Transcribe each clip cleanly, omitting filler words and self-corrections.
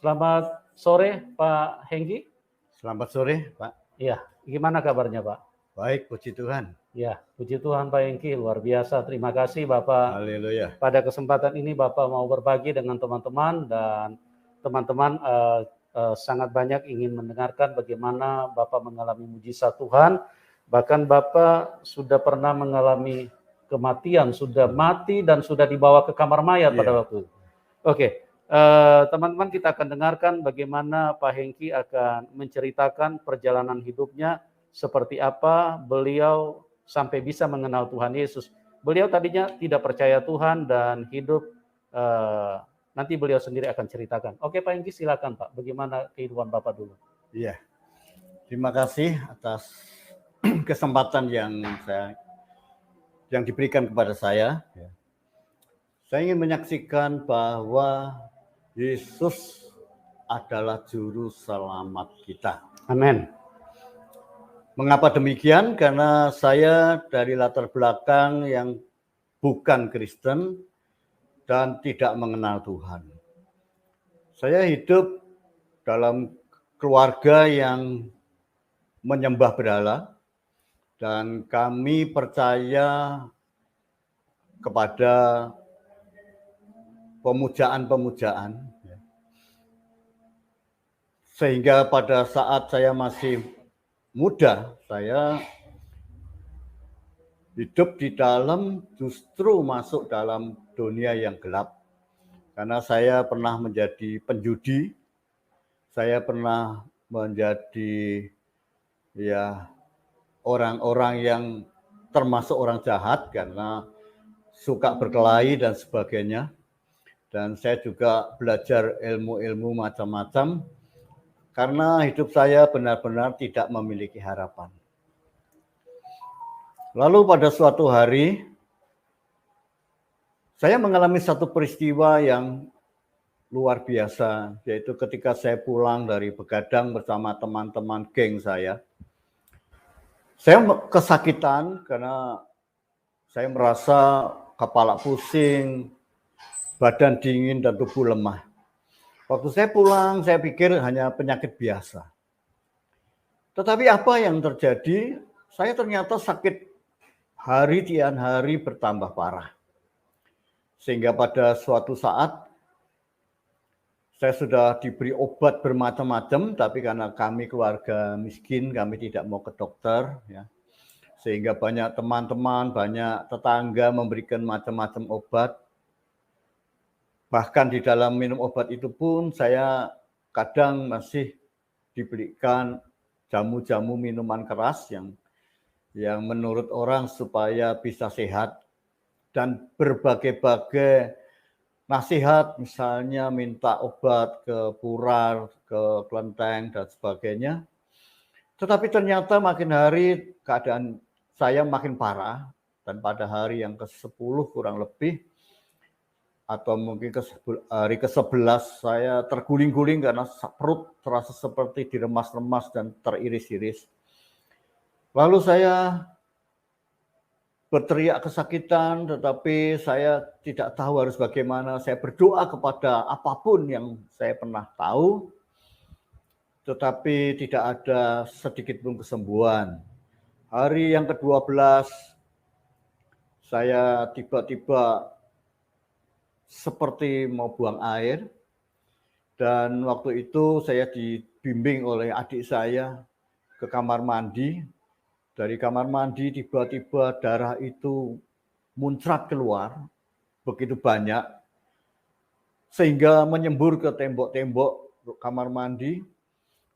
Selamat sore Pak Hengki. Selamat sore, Pak. Iya, gimana kabarnya Pak? Baik, puji Tuhan. Ya, puji Tuhan Pak Hengki, luar biasa. Terima kasih Bapak. Haleluya. Pada kesempatan ini Bapak mau berbagi dengan teman-teman dan teman-teman sangat banyak ingin mendengarkan bagaimana Bapak mengalami mujizat Tuhan. Bahkan Bapak sudah pernah mengalami kematian, sudah mati dan sudah dibawa ke kamar mayat pada waktu itu. Oke, teman-teman kita akan dengarkan bagaimana Pak Hengki akan menceritakan perjalanan hidupnya, seperti apa beliau sampai bisa mengenal Tuhan Yesus. Beliau tadinya tidak percaya Tuhan dan hidup, nanti beliau sendiri akan ceritakan. Oke Pak Hengki, silakan Pak, bagaimana kehidupan Bapak dulu? Iya, terima kasih atas kesempatan yang diberikan kepada saya. Saya ingin menyaksikan bahwa Yesus adalah juru selamat kita. Amin. Mengapa demikian? Karena saya dari latar belakang yang bukan Kristen dan tidak mengenal Tuhan. Saya hidup dalam keluarga yang menyembah berhala dan kami percaya kepada pemujaan-pemujaan. Sehingga pada saat saya masih muda, saya hidup di dalam, justru masuk dalam dunia yang gelap. Karena saya pernah menjadi penjudi, saya pernah menjadi orang-orang yang termasuk orang jahat karena suka berkelahi dan sebagainya. Dan saya juga belajar ilmu-ilmu macam-macam karena hidup saya benar-benar tidak memiliki harapan. Lalu pada suatu hari, saya mengalami satu peristiwa yang luar biasa, yaitu ketika saya pulang dari begadang bersama teman-teman geng saya kesakitan karena saya merasa kepala pusing, badan dingin, dan tubuh lemah. Waktu saya pulang, saya pikir hanya penyakit biasa. Tetapi apa yang terjadi? Saya ternyata sakit hari tian hari bertambah parah. Sehingga pada suatu saat, saya sudah diberi obat bermacam-macam, tapi karena kami keluarga miskin, kami tidak mau ke dokter. Sehingga banyak teman-teman, banyak tetangga memberikan macam-macam obat. Bahkan di dalam minum obat itu pun saya kadang masih diberikan jamu-jamu minuman keras yang menurut orang supaya bisa sehat. Dan berbagai-bagai nasihat, misalnya minta obat ke Purar, ke Klenteng, dan sebagainya. Tetapi ternyata makin hari keadaan saya makin parah. Dan pada hari yang ke-10 kurang lebih, atau mungkin hari ke-11 saya terguling-guling karena perut terasa seperti diremas-remas dan teriris-iris. Lalu saya berteriak kesakitan, tetapi saya tidak tahu harus bagaimana. Saya berdoa kepada apapun yang saya pernah tahu, tetapi tidak ada sedikit pun kesembuhan. Hari yang ke-12 saya tiba-tiba seperti mau buang air, dan waktu itu saya dibimbing oleh adik saya ke kamar mandi. Dari kamar mandi tiba-tiba darah itu muncrat keluar begitu banyak sehingga menyembur ke tembok-tembok kamar mandi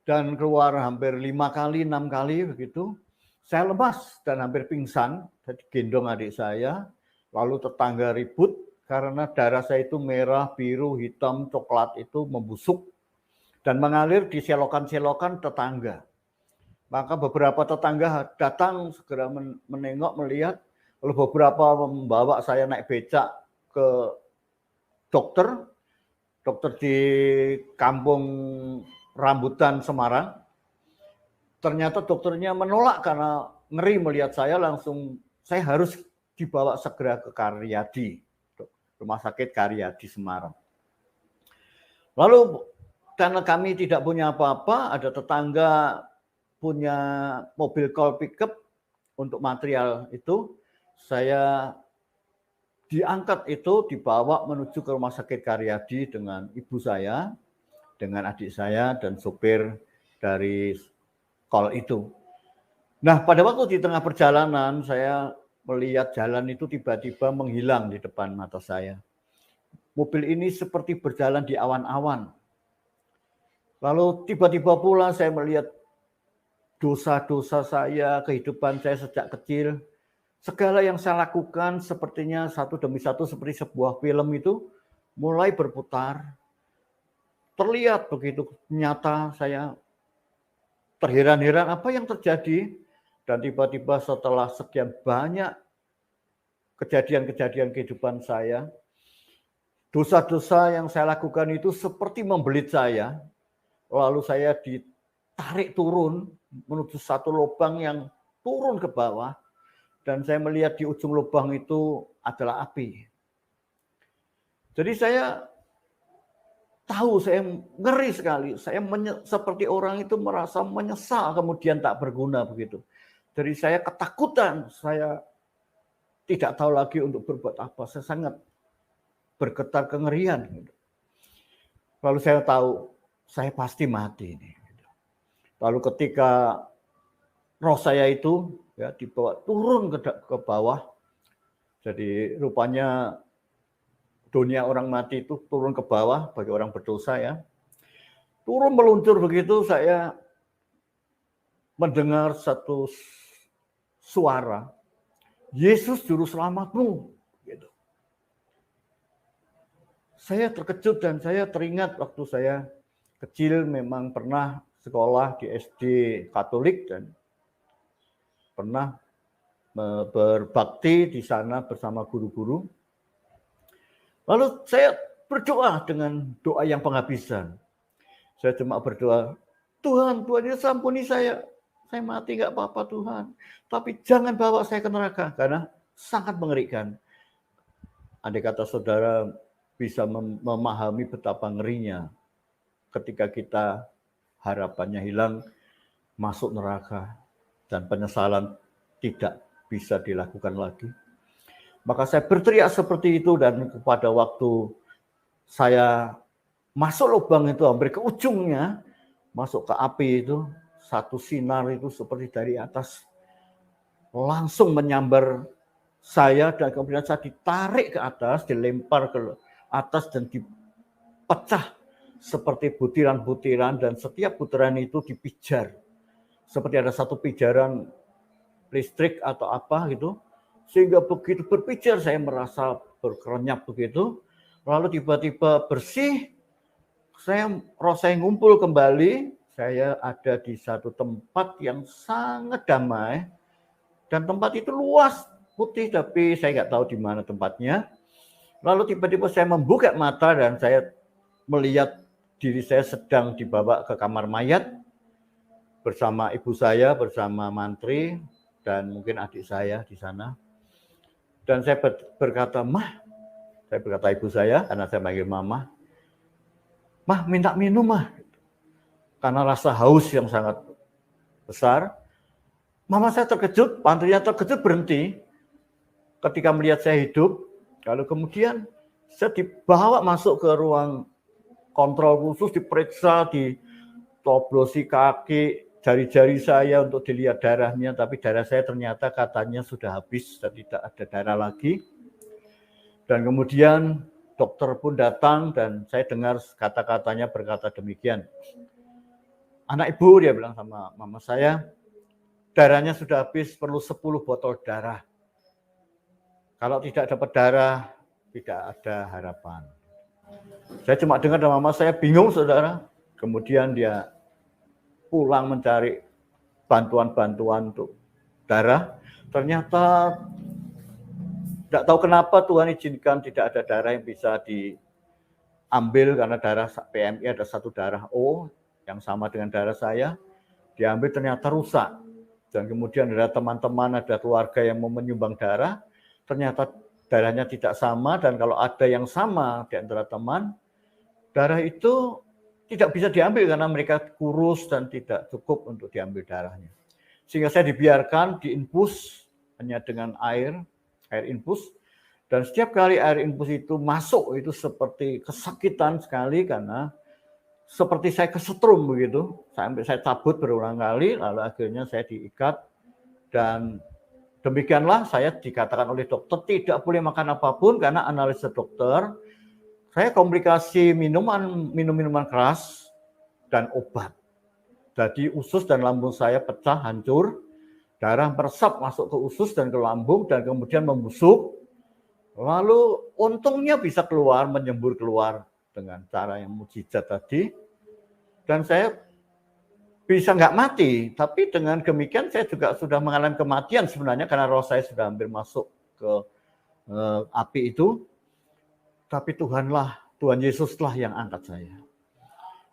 dan keluar hampir 5 kali, 6 kali begitu. Saya lemas dan hampir pingsan, jadi gendong adik saya, lalu tetangga ribut karena darah saya itu merah, biru, hitam, coklat itu membusuk dan mengalir di selokan-selokan tetangga. Maka beberapa tetangga datang segera menengok, melihat, lalu beberapa membawa saya naik becak ke dokter di Kampung Rambutan, Semarang. Ternyata dokternya menolak karena ngeri melihat saya, langsung saya harus dibawa segera ke Karyadi, Rumah Sakit Karyadi Semarang. Lalu karena kami tidak punya apa-apa, ada tetangga punya mobil call pickup untuk material itu, saya diangkat itu, dibawa menuju ke Rumah Sakit Karyadi dengan ibu saya, dengan adik saya, dan supir dari call itu. Nah, pada waktu di tengah perjalanan, saya melihat jalan itu tiba-tiba menghilang di depan mata saya. Mobil ini seperti berjalan di awan-awan. Lalu tiba-tiba pula saya melihat dosa-dosa saya, kehidupan saya sejak kecil. Segala yang saya lakukan sepertinya satu demi satu seperti sebuah film itu mulai berputar. Terlihat begitu nyata, saya terheran-heran apa yang terjadi. Dan tiba-tiba setelah sekian banyak kejadian-kejadian kehidupan saya, dosa-dosa yang saya lakukan itu seperti membelit saya. Lalu saya ditarik turun menuju satu lubang yang turun ke bawah. Dan saya melihat di ujung lubang itu adalah api. Jadi saya tahu, saya ngeri sekali. Saya seperti orang itu merasa menyesal kemudian tak berguna begitu. Jadi saya ketakutan, saya tidak tahu lagi untuk berbuat apa. Saya sangat bergetar kengerian. Lalu saya tahu, saya pasti mati ini. Lalu ketika roh saya itu ya dibawa turun ke bawah, jadi rupanya dunia orang mati itu turun ke bawah bagi orang berdosa ya. Turun meluncur begitu, saya mendengar satu suara, Yesus juru selamatmu. Gitu. Saya terkejut dan saya teringat waktu saya kecil memang pernah sekolah di SD Katolik dan pernah berbakti di sana bersama guru-guru. Lalu saya berdoa dengan doa yang penghabisan. Saya cuma berdoa, Tuhan Yesus ampuni saya mati nggak apa-apa Tuhan. Tapi jangan bawa saya ke neraka, karena sangat mengerikan. Andai kata saudara bisa memahami betapa ngerinya ketika kita harapannya hilang, masuk neraka, dan penyesalan tidak bisa dilakukan lagi. Maka saya berteriak seperti itu, dan pada waktu saya masuk lubang itu hampir ke ujungnya, masuk ke api itu, satu sinar itu seperti dari atas langsung menyambar saya, dan kemudian saya ditarik ke atas, dilempar ke atas dan dipecah seperti butiran-butiran, dan setiap butiran itu dipijar. Seperti ada satu pijaran listrik atau apa gitu, sehingga begitu berpijar saya merasa berkerenyap begitu, lalu tiba-tiba bersih, roh saya ngumpul kembali, saya ada di satu tempat yang sangat damai, dan tempat itu luas, putih, tapi saya nggak tahu di mana tempatnya. Lalu tiba-tiba saya membuka mata dan saya melihat diri saya sedang dibawa ke kamar mayat bersama ibu saya, bersama mantri, dan mungkin adik saya di sana. Dan saya berkata, Mah, saya berkata ibu saya, karena saya panggil Mama, Mah minta minum Mah. Karena rasa haus yang sangat besar. Mama saya terkejut, mantrinya terkejut berhenti ketika melihat saya hidup. Lalu kemudian saya dibawa masuk ke ruang kontrol khusus, diperiksa, ditoblosi kaki, jari-jari saya untuk dilihat darahnya, tapi darah saya ternyata katanya sudah habis dan tidak ada darah lagi. Dan kemudian dokter pun datang dan saya dengar kata-katanya berkata demikian. Anak ibu, dia bilang sama mama saya, darahnya sudah habis, perlu 10 botol darah. Kalau tidak dapat darah, tidak ada harapan. Saya cuma dengar dari mama saya, bingung saudara. Kemudian dia pulang mencari bantuan-bantuan untuk darah. Ternyata tidak tahu kenapa Tuhan izinkan tidak ada darah yang bisa diambil, karena darah PMI ada satu darah O yang sama dengan darah saya, diambil ternyata rusak. Dan kemudian ada teman-teman, ada keluarga yang mau menyumbang darah, ternyata darahnya tidak sama, dan kalau ada yang sama di antara teman, darah itu tidak bisa diambil karena mereka kurus dan tidak cukup untuk diambil darahnya. Sehingga saya dibiarkan diinfus hanya dengan air infus. Dan setiap kali air infus itu masuk itu seperti kesakitan sekali karena seperti saya kesetrum begitu. Sampai saya cabut berulang kali, lalu akhirnya saya diikat. Dan demikianlah saya dikatakan oleh dokter tidak boleh makan apapun karena analisa dokter saya komplikasi minum minuman keras dan obat. Jadi usus dan lambung saya pecah, hancur, darah meresap masuk ke usus dan ke lambung dan kemudian membusuk. Lalu untungnya bisa keluar, menyembur keluar dengan cara yang mukjizat tadi. Dan saya bisa nggak mati, tapi dengan demikian saya juga sudah mengalami kematian sebenarnya karena roh saya sudah hampir masuk ke api itu. Tapi Tuhan Yesuslah yang angkat saya.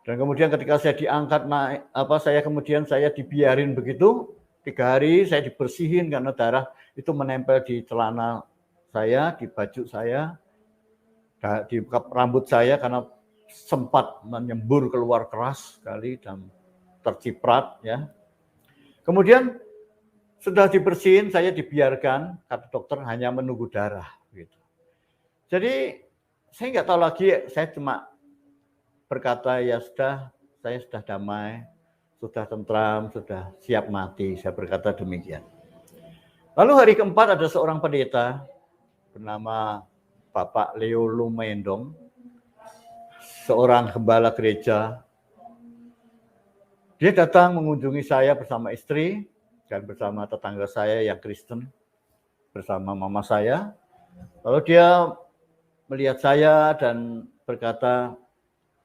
Dan kemudian ketika saya diangkat naik, saya dibiarin begitu 3 hari, saya dibersihin karena darah itu menempel di celana saya, di baju saya, di rambut saya karena sempat menyembur keluar keras sekali dan terciprat ya. Kemudian sudah dibersihin, saya dibiarkan, kata dokter hanya menunggu darah gitu. Jadi saya nggak tahu lagi, saya cuma berkata ya sudah, saya sudah damai, sudah tentram, sudah siap mati. Saya berkata demikian. Lalu hari keempat ada seorang pendeta bernama Bapak Leo Lumendong, seorang gembala gereja. Dia datang mengunjungi saya bersama istri dan bersama tetangga saya yang Kristen, bersama mama saya. Lalu dia melihat saya dan berkata,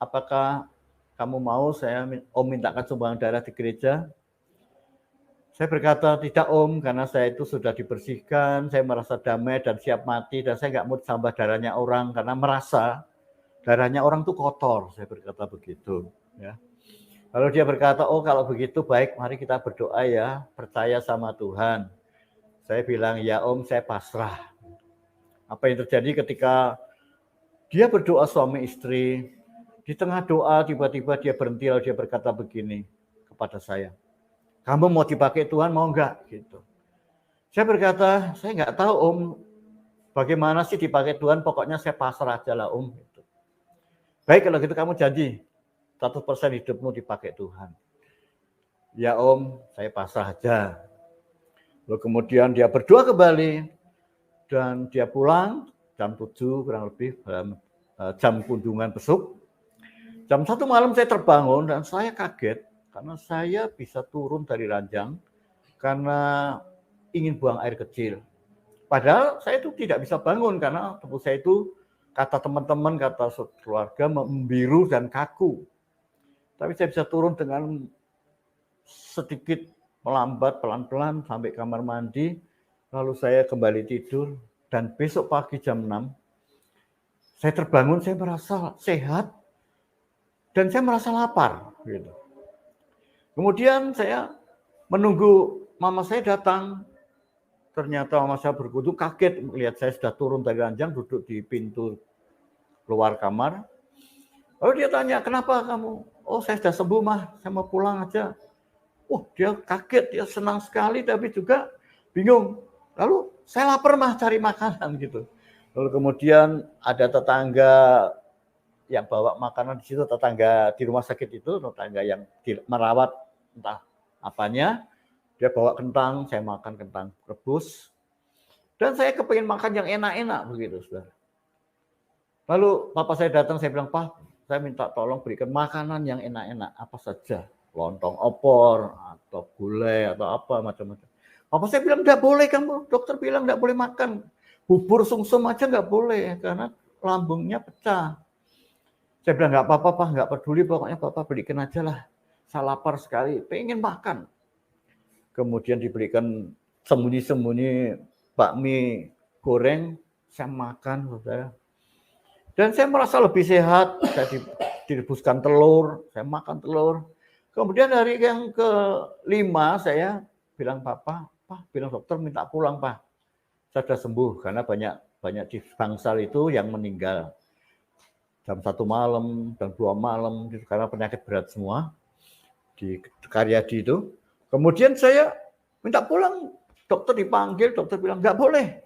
apakah kamu mau Om mintakan sumbangan darah di gereja? Saya berkata, tidak Om, karena saya itu sudah dibersihkan, saya merasa damai dan siap mati, dan saya nggak mau tambah darahnya orang, karena merasa darahnya orang itu kotor. Saya berkata begitu. Ya. Lalu dia berkata, oh kalau begitu baik, mari kita berdoa ya, percaya sama Tuhan. Saya bilang, ya Om, saya pasrah. Apa yang terjadi ketika dia berdoa suami istri, di tengah doa tiba-tiba dia berhenti, lalu dia berkata begini kepada saya, kamu mau dipakai Tuhan mau enggak? Gitu. Saya berkata, saya enggak tahu Om, bagaimana sih dipakai Tuhan, pokoknya saya pasrah aja lah Om. Gitu. Baik kalau gitu kamu janji 100% hidupmu dipakai Tuhan. Ya Om, saya pasrah aja. Lalu kemudian dia berdoa kembali dan dia pulang jam 7 kurang lebih jam kunjungan besuk. Jam 1 malam saya terbangun dan saya kaget karena saya bisa turun dari ranjang karena ingin buang air kecil. Padahal saya itu tidak bisa bangun karena tubuh saya itu kata teman-teman, kata keluarga membiru dan kaku. Tapi saya bisa turun dengan sedikit melambat pelan-pelan sampai kamar mandi, lalu saya kembali tidur dan besok pagi jam 6 saya terbangun, saya merasa sehat dan saya merasa lapar gitu. Kemudian saya menunggu mama saya datang. Ternyata mama saya berkutu kaget melihat saya sudah turun dari ranjang duduk di pintu keluar kamar. Lalu dia tanya, kenapa kamu? Oh saya sudah sembuh mah, saya mau pulang aja. Dia kaget, dia senang sekali tapi juga bingung. Lalu saya lapar mah cari makanan gitu. Lalu kemudian ada tetangga yang bawa makanan di situ, tetangga di rumah sakit itu, tetangga yang merawat entah apanya, dia bawa kentang, saya makan kentang rebus, dan saya kepingin makan yang enak-enak begitu, saudara. Lalu papa saya datang, saya bilang, Pak, saya minta tolong berikan makanan yang enak-enak, apa saja, lontong opor, atau gulai, atau apa, macam-macam. Papa saya bilang, enggak boleh kamu, dokter bilang enggak boleh makan, bubur sumsum aja enggak boleh, karena lambungnya pecah. Saya bilang, enggak apa-apa, Pak, enggak peduli, pokoknya Papa berikan aja lah. Saya lapar sekali, pengen makan. Kemudian diberikan sembunyi-sembunyi bakmi goreng, saya makan, saudara. Dan saya merasa lebih sehat, saya direbuskan telur, saya makan telur. Kemudian hari yang ke-5 saya bilang, Pak, bilang dokter minta pulang, Pak. Saya sudah sembuh, karena banyak di Bangsal itu yang meninggal. jam 1 malam, jam 2 malam, gitu, karena penyakit berat semua di Karyadi itu. Kemudian saya minta pulang, dokter dipanggil, dokter bilang nggak boleh,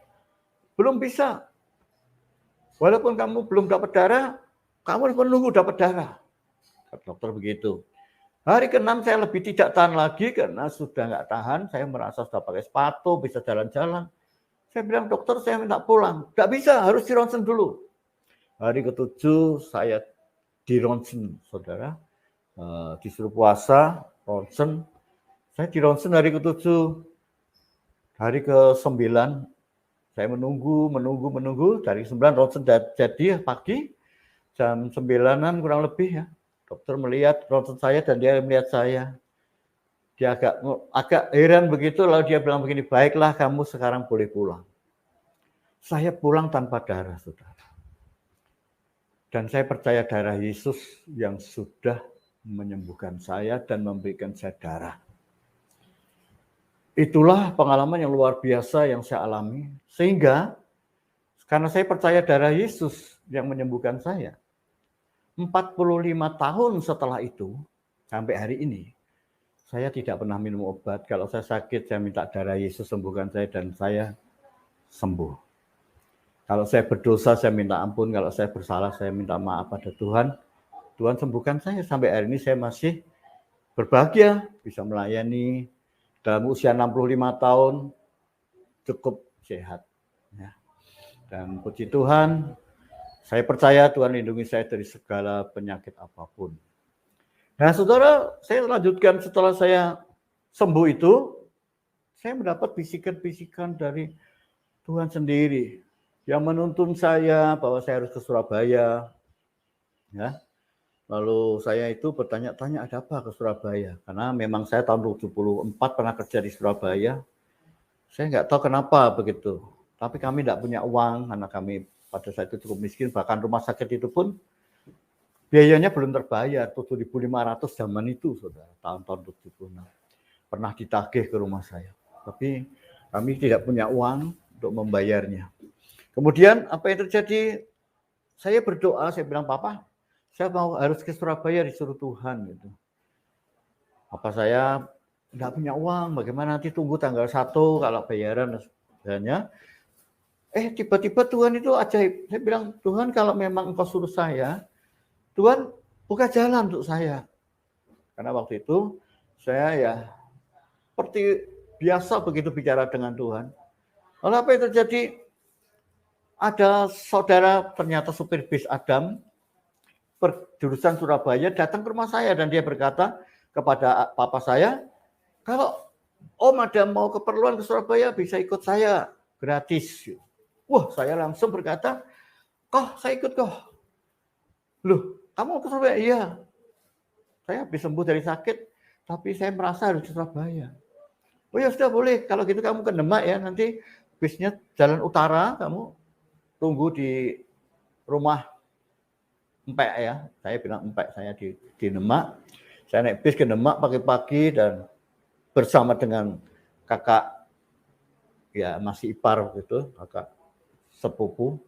belum bisa. Walaupun kamu belum dapat darah, kamu harus menunggu dapat darah. Kata dokter begitu. Hari ke-6 saya lebih tidak tahan lagi karena sudah nggak tahan. Saya merasa sudah pakai sepatu, bisa jalan-jalan. Saya bilang, dokter saya minta pulang. Nggak bisa, harus di ronsen dulu. Hari ke-7 saya di ronsen, saudara. Disuruh puasa, ronsen. Saya di ronsen hari ke-7. Hari ke-9 saya menunggu. Dari 9 ronsen jadi pagi. Jam 9-an kurang lebih ya. Dokter melihat ronsen saya dan dia melihat saya. Dia agak heran begitu, lalu dia bilang begini, baiklah kamu sekarang boleh pulang. Saya pulang tanpa darah, saudara. Dan saya percaya darah Yesus yang sudah menyembuhkan saya dan memberikan saya darah. Itulah pengalaman yang luar biasa yang saya alami. Sehingga karena saya percaya darah Yesus yang menyembuhkan saya, 45 tahun setelah itu, sampai hari ini, saya tidak pernah minum obat. Kalau saya sakit, saya minta darah Yesus sembuhkan saya dan saya sembuh. Kalau saya berdosa, saya minta ampun. Kalau saya bersalah, saya minta maaf pada Tuhan. Tuhan sembuhkan saya. Sampai hari ini saya masih berbahagia, bisa melayani. Dalam usia 65 tahun, cukup sehat. Ya. Dan puji Tuhan, saya percaya Tuhan lindungi saya dari segala penyakit apapun. Nah, saudara, saya lanjutkan setelah saya sembuh itu, saya mendapat bisikan-bisikan dari Tuhan sendiri yang menuntun saya bahwa saya harus ke Surabaya. Ya. Lalu saya itu bertanya-tanya ada apa ke Surabaya, karena memang saya tahun 74 pernah kerja di Surabaya. Saya nggak tahu kenapa begitu, tapi kami tidak punya uang karena kami pada saat itu cukup miskin, bahkan rumah sakit itu pun biayanya belum terbayar, 7.500 zaman itu, saudara, tahun-tahun 76. Pernah ditagih ke rumah saya, tapi kami tidak punya uang untuk membayarnya. Kemudian apa yang terjadi? Saya berdoa, saya bilang, Papa, saya mau harus ke Surabaya disuruh Tuhan gitu. Apa saya nggak punya uang, bagaimana nanti tunggu tanggal 1 kalau bayaran dan sebagainya. Tiba-tiba Tuhan itu ajaib. Saya bilang, Tuhan kalau memang Engkau suruh saya, Tuhan buka jalan untuk saya. Karena waktu itu saya ya seperti biasa begitu bicara dengan Tuhan. Lalu apa yang terjadi? Ada saudara ternyata supir bis Adam, jurusan Surabaya, datang ke rumah saya dan dia berkata kepada papa saya, kalau Om ada mau keperluan ke Surabaya bisa ikut saya gratis. Wah, saya langsung berkata, saya ikut kok. Loh, kamu ke Surabaya? Iya. Saya habis sembuh dari sakit, tapi saya merasa harus ke Surabaya. Oh ya sudah boleh, kalau gitu kamu ke Demak ya, nanti bisnya jalan utara, kamu tunggu di rumah Empek ya, saya bilang Empek, saya di Demak. Saya naik bis ke Demak pagi-pagi dan bersama dengan kakak ya masih ipar gitu, kakak sepupu.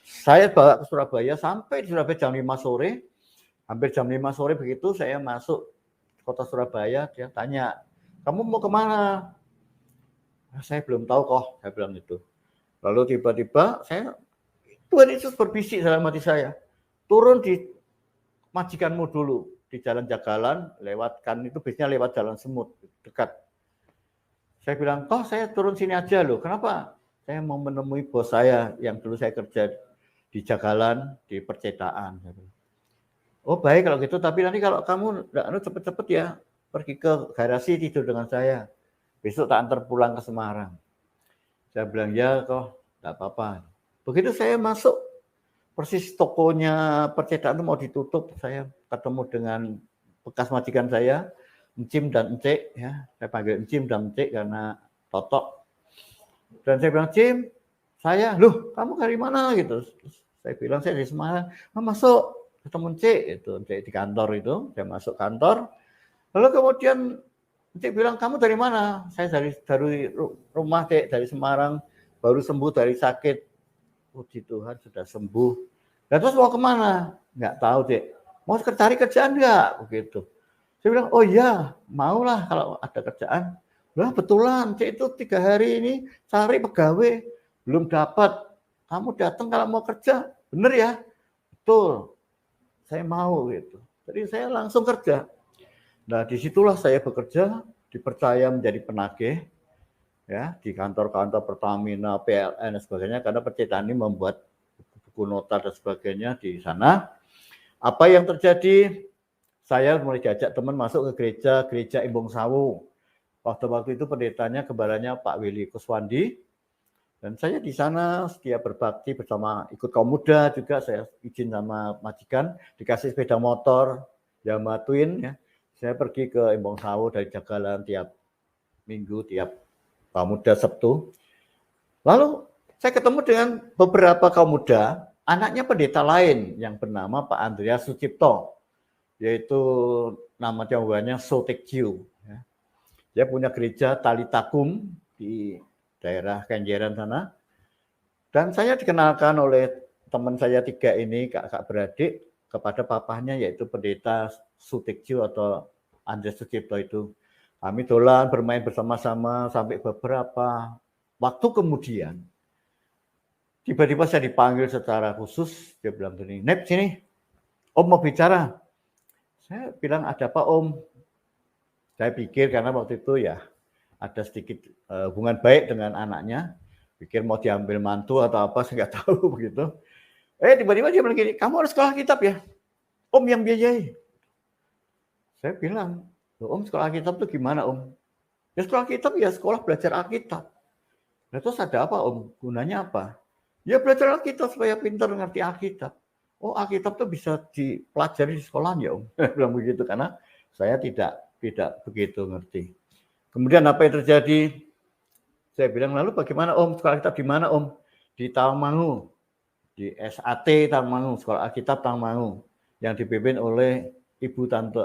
Saya bawa ke Surabaya, sampai di Surabaya jam 5 sore. Hampir jam 5 sore begitu saya masuk kota Surabaya, dia tanya, "Kamu mau kemana?" Saya belum tahu kok, saya bilang itu. Lalu tiba-tiba Tuhan Yesus berbisik dalam hati saya. Turun di majikanmu dulu, di jalan Jagalan, lewatkan itu bisnya lewat jalan semut, dekat. Saya bilang, saya turun sini aja loh, kenapa? Saya mau menemui bos saya yang dulu saya kerja di Jagalan, di percetaan. Oh baik kalau gitu, tapi nanti kalau kamu cepet-cepet ya, pergi ke garasi tidur dengan saya. Besok tak antar pulang ke Semarang. Saya bilang, ya enggak apa-apa. Begitu saya masuk, persis tokonya percetakan itu mau ditutup, saya ketemu dengan bekas majikan saya, Encim dan Encik ya. Saya panggil Encim dan Encik karena totok. Dan saya bilang, "Cim, loh kamu dari mana?" gitu. Saya bilang, "Saya dari Semarang." Masuk, ketemu Encik itu, Encik di kantor itu. Saya masuk kantor. Lalu kemudian Encik bilang, "Kamu dari mana?" "Saya dari rumah, Cik, dari Semarang, baru sembuh dari sakit." Puji Tuhan sudah sembuh. Nah, terus mau kemana? Nggak tahu, Dek. Mau cari kerjaan nggak? Begitu. Saya bilang, oh iya, maulah kalau ada kerjaan. Lah betulan, Cik itu 3 hari ini cari pegawai, belum dapat. Kamu datang kalau mau kerja, bener ya? Betul, saya mau gitu. Jadi saya langsung kerja. Nah, disitulah saya bekerja, dipercaya menjadi penagih, ya, di kantor-kantor Pertamina, PLN, dan sebagainya, karena percetakan ini membuat buku nota dan sebagainya di sana. Apa yang terjadi? Saya mulai diajak teman masuk ke gereja Embong Sawu. Waktu itu pendetanya kembarannya Pak Willy Kuswandi. Dan saya di sana setia berbakti bersama ikut kaum muda juga. Saya izin sama majikan, dikasih sepeda motor Yamaha Twin. Ya. Saya pergi ke Embong Sawu dari Jagalan tiap minggu, tiap kaum muda Sabtu. Lalu saya ketemu dengan beberapa kaum muda, anaknya pendeta lain yang bernama Pak Andreas Sucipto, yaitu nama Tionghoanya Sotekjiu. Ya. Dia punya gereja Talitakum di daerah Kenjeran sana. Dan saya dikenalkan oleh teman saya 3 ini, kakak beradik, kepada papahnya yaitu pendeta Sutekjiu atau Andreas Sucipto itu. Kami dolan bermain bersama-sama sampai beberapa waktu kemudian. Tiba-tiba saya dipanggil secara khusus, dia bilang gini, Nep sini, Om mau bicara. Saya bilang ada apa Om? Saya pikir karena waktu itu ya ada sedikit hubungan baik dengan anaknya, pikir mau diambil mantu atau apa, saya nggak tahu begitu. Tiba-tiba dia bilang gini, kamu harus sekolah kitab ya, Om yang biayai. Saya bilang, Om sekolah kitab itu gimana Om? Ya sekolah kitab ya sekolah belajar Alkitab. Nah, terus ada apa Om? Gunanya apa? Ya belajar Alkitab supaya pintar ngerti Alkitab. Oh Alkitab tuh bisa dipelajari di sekolahan ya Om. Bilang begitu karena saya tidak begitu ngerti. Kemudian apa yang terjadi? Saya bilang lalu bagaimana Om? Sekolah Alkitab di mana Om? Di Tawangmangu, di SAT Tawangmangu, Sekolah Alkitab Tawangmangu, yang dipimpin oleh Ibu Tante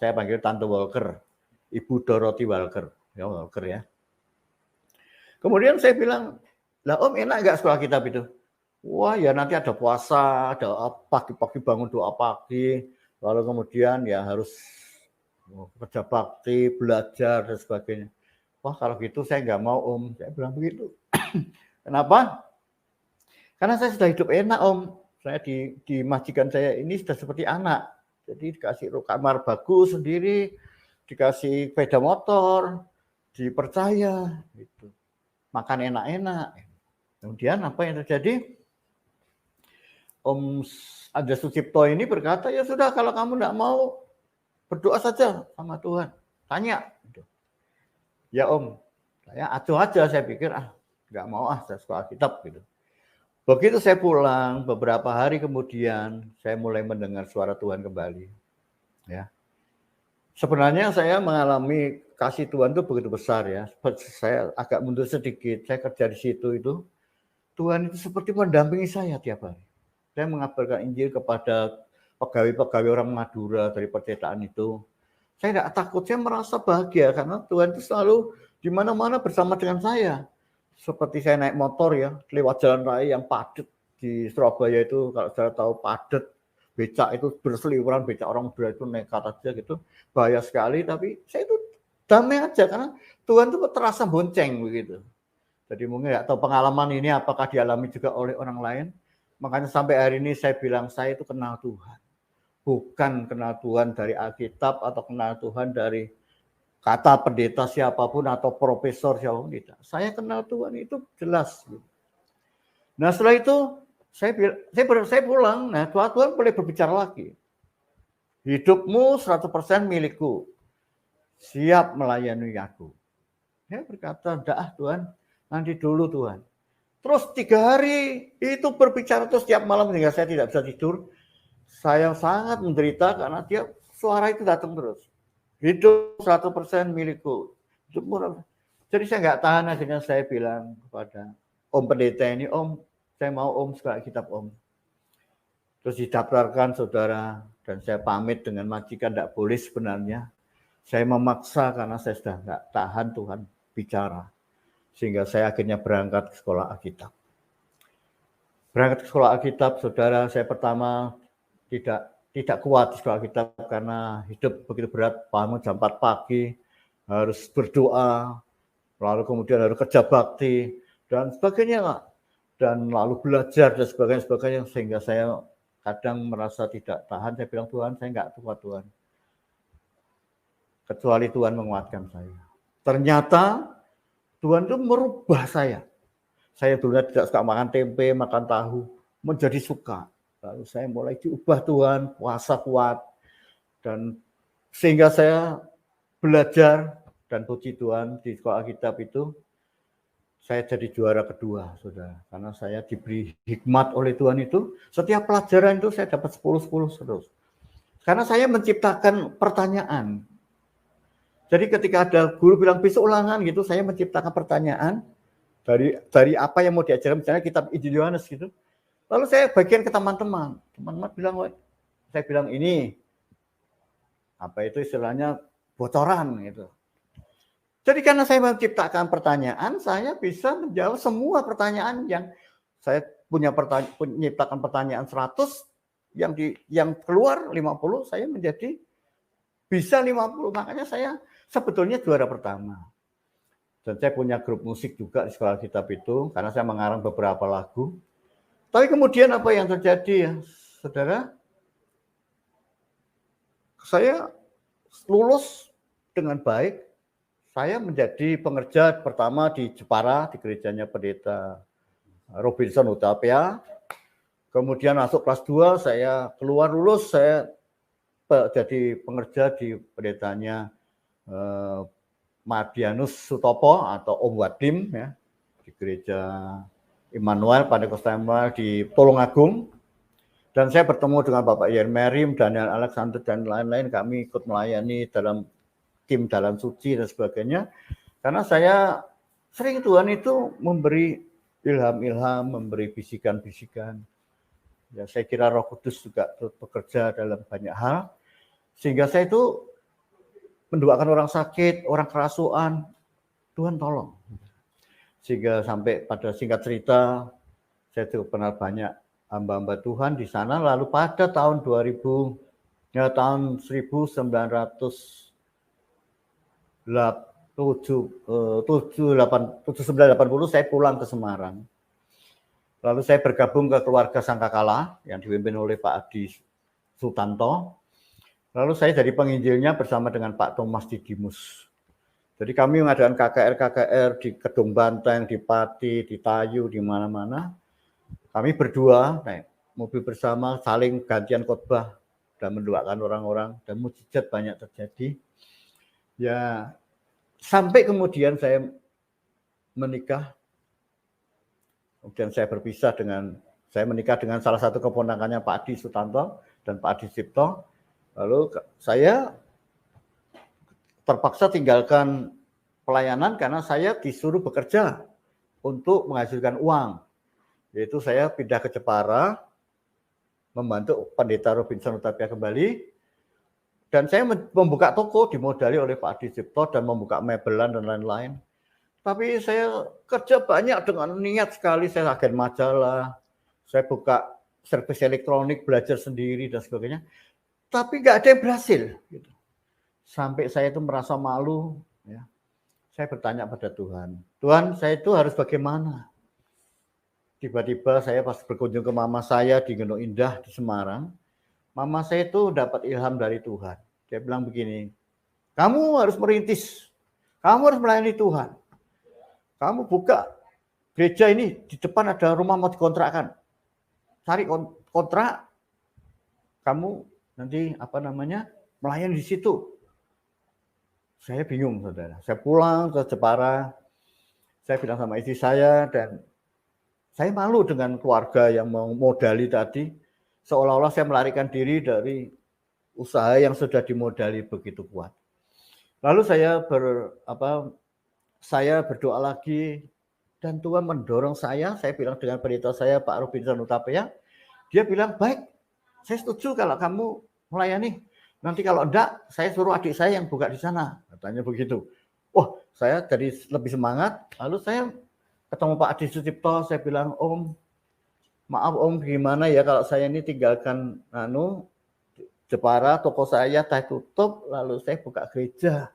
saya panggil Tante Walker, Ibu Dorothy Walker, ya Walker ya. Kemudian saya bilang, lah Om enak nggak sekolah kitab itu? Wah ya nanti ada puasa, ada pagi-pagi bangun doa pagi, lalu kemudian ya harus kerja bakti, belajar dan sebagainya. Wah kalau gitu saya nggak mau Om, saya bilang begitu. Kenapa? Karena saya sudah hidup enak Om, saya di majikan saya ini sudah seperti anak, jadi dikasih kamar bagus sendiri, dikasih sepeda motor, dipercaya, gitu. Makan enak-enak. Kemudian apa yang terjadi? Om Andreas Sucipto ini berkata, ya sudah kalau kamu tidak mau, berdoa saja sama Tuhan. Tanya. Ya Om, saya acuh aja, saya pikir nggak mau saya sekolah kitab gitu. Begitu saya pulang, beberapa hari kemudian saya mulai mendengar suara Tuhan kembali. Ya. Sebenarnya saya mengalami kasih Tuhan itu begitu besar ya. Saya agak mundur sedikit, saya kerja di situ itu. Tuhan itu seperti mendampingi saya tiap hari. Saya mengabarkan Injil kepada pegawai-pegawai orang Madura dari percetakan itu. Saya tidak takut, saya merasa bahagia karena Tuhan itu selalu di mana-mana bersama dengan saya. Seperti saya naik motor ya, lewat jalan raya yang padat di Surabaya itu, kalau saya tahu padat, becak itu berseliweran, becak orang Madura itu nekat aja gitu, bahaya sekali. Tapi saya itu damai aja karena Tuhan itu terasa bonceng begitu. Jadi mungkin nggak tahu pengalaman ini apakah dialami juga oleh orang lain. Makanya sampai hari ini saya bilang saya itu kenal Tuhan. Bukan kenal Tuhan dari Alkitab atau kenal Tuhan dari kata pendeta siapapun atau profesor siapapun tidak. Saya kenal Tuhan itu jelas. Nah setelah itu saya pulang. Nah Tuhan boleh berbicara lagi. Hidupmu 100% milikku. Siap melayani aku. Saya berkata, enggak Tuhan. Nanti dulu Tuhan. Terus 3 hari itu berbicara terus setiap malam sehingga saya tidak bisa tidur. Saya sangat menderita karena suara itu datang terus. Hidup 100% milikku. Jadi saya nggak tahan akhirnya saya bilang kepada Om Pendeta ini, Om, saya mau Om sekolah kitab Om. Terus didaftarkan saudara dan saya pamit dengan majikan tidak boleh sebenarnya. Saya memaksa karena saya sudah nggak tahan Tuhan bicara. Sehingga saya akhirnya berangkat ke sekolah Alkitab. berangkat ke sekolah Alkitab, saudara, saya pertama tidak kuat di sekolah Alkitab karena hidup begitu berat, bangun jam 4 pagi, harus berdoa, lalu kemudian harus kerja bakti, dan sebagainya, dan lalu belajar dan sebagainya, sehingga saya kadang merasa tidak tahan. Saya bilang, Tuhan, saya nggak kuat, Tuhan, kecuali Tuhan menguatkan saya. Ternyata Tuhan itu merubah saya. Saya dulunya tidak suka makan tempe, makan tahu, menjadi suka. Lalu saya mulai diubah Tuhan, puasa kuat, dan sehingga saya belajar, dan puji Tuhan di sekolah Alkitab itu saya jadi juara kedua, saudara. Karena saya diberi hikmat oleh Tuhan itu, setiap pelajaran itu saya dapat 10 terus. Karena saya menciptakan pertanyaan. Jadi ketika ada guru bilang besok ulangan gitu, saya menciptakan pertanyaan dari apa yang mau diajarkan, misalnya kitab Injil Yohanes gitu. Lalu saya bagian ke teman-teman. Teman-teman bilang, saya bilang ini apa itu istilahnya bocoran gitu. Jadi karena saya menciptakan pertanyaan, saya bisa menjawab semua pertanyaan yang saya menciptakan pertanyaan 100, yang keluar 50, saya menjadi bisa 50. Makanya saya sebetulnya juara pertama. Dan saya punya grup musik juga di sekolah Alkitab itu, karena saya mengarang beberapa lagu. Tapi kemudian apa yang terjadi ya, saudara? Saya lulus dengan baik. Saya menjadi pengerja pertama di Jepara, di gerejanya Pendeta Robinson Hutapea. Kemudian masuk kelas 2, saya keluar lulus, saya jadi pengerja di pendetanya Madianus Sutopo atau Om Wadim ya, di gereja Immanuel Pantekosta Immanuel di Tulungagung. Dan saya bertemu dengan Bapak Yermerim, Daniel Alexander dan lain-lain. Kami ikut melayani dalam tim Dalam Suci dan sebagainya. Karena saya sering Tuhan itu memberi ilham-ilham, memberi bisikan-bisikan. Ya, saya kira Roh Kudus juga bekerja dalam banyak hal. Sehingga saya itu mendoakan orang sakit, orang kerasukan, Tuhan tolong. Sehingga sampai pada singkat cerita, saya cukup kenal banyak hamba-hamba Tuhan di sana. Lalu pada tahun 1980 saya pulang ke Semarang. Lalu saya bergabung ke keluarga Sangkakala yang dipimpin oleh Pak Adi Sutanto. Lalu saya jadi penginjilnya bersama dengan Pak Thomas Didimus. Jadi kami mengadakan KKR di Kedung Banteng, di Pati, di Tayu, di mana-mana. Kami berdua naik mobil bersama, saling gantian khotbah dan mendoakan orang-orang, dan mukjizat banyak terjadi. Ya, sampai kemudian saya menikah. Kemudian saya menikah dengan salah satu keponakannya Pak Adi Sutanto dan Pak Adi Cipto. Lalu saya terpaksa tinggalkan pelayanan karena saya disuruh bekerja untuk menghasilkan uang. Yaitu saya pindah ke Jepara, membantu Pendeta Robinson Hutapea kembali. Dan saya membuka toko dimodali oleh Pak Adi Cipto dan membuka mebelan dan lain-lain. Tapi saya kerja banyak dengan niat sekali, saya agen majalah, saya buka servis elektronik, belajar sendiri dan sebagainya. Tapi nggak ada yang berhasil. Gitu. Sampai saya itu merasa malu. Ya. Saya bertanya pada Tuhan, Tuhan, saya itu harus bagaimana? Tiba-tiba saya pas berkunjung ke mama saya di Gendong Indah di Semarang, mama saya itu dapat ilham dari Tuhan. Dia bilang begini, kamu harus merintis, kamu harus melayani Tuhan. Kamu buka gereja ini, di depan ada rumah mau dikontrakkan. Cari kontrak, kamu nanti melayani di situ. Saya bingung, saudara. Saya pulang ke Jepara, saya bilang sama istri saya, dan saya malu dengan keluarga yang mau modali tadi, seolah-olah saya melarikan diri dari usaha yang sudah dimodali begitu kuat. Lalu saya berdoa lagi, dan Tuhan mendorong saya bilang dengan pendeta saya, Pak Robinson Hutapea, dia bilang, baik, saya setuju kalau kamu melayani. Nanti kalau enggak, saya suruh adik saya yang buka di sana. Katanya begitu. Oh, saya jadi lebih semangat. Lalu saya ketemu Pak Adi Sucipto, saya bilang, Om, maaf Om, gimana ya kalau saya ini tinggalkan Jepara, toko saya tutup, lalu saya buka gereja.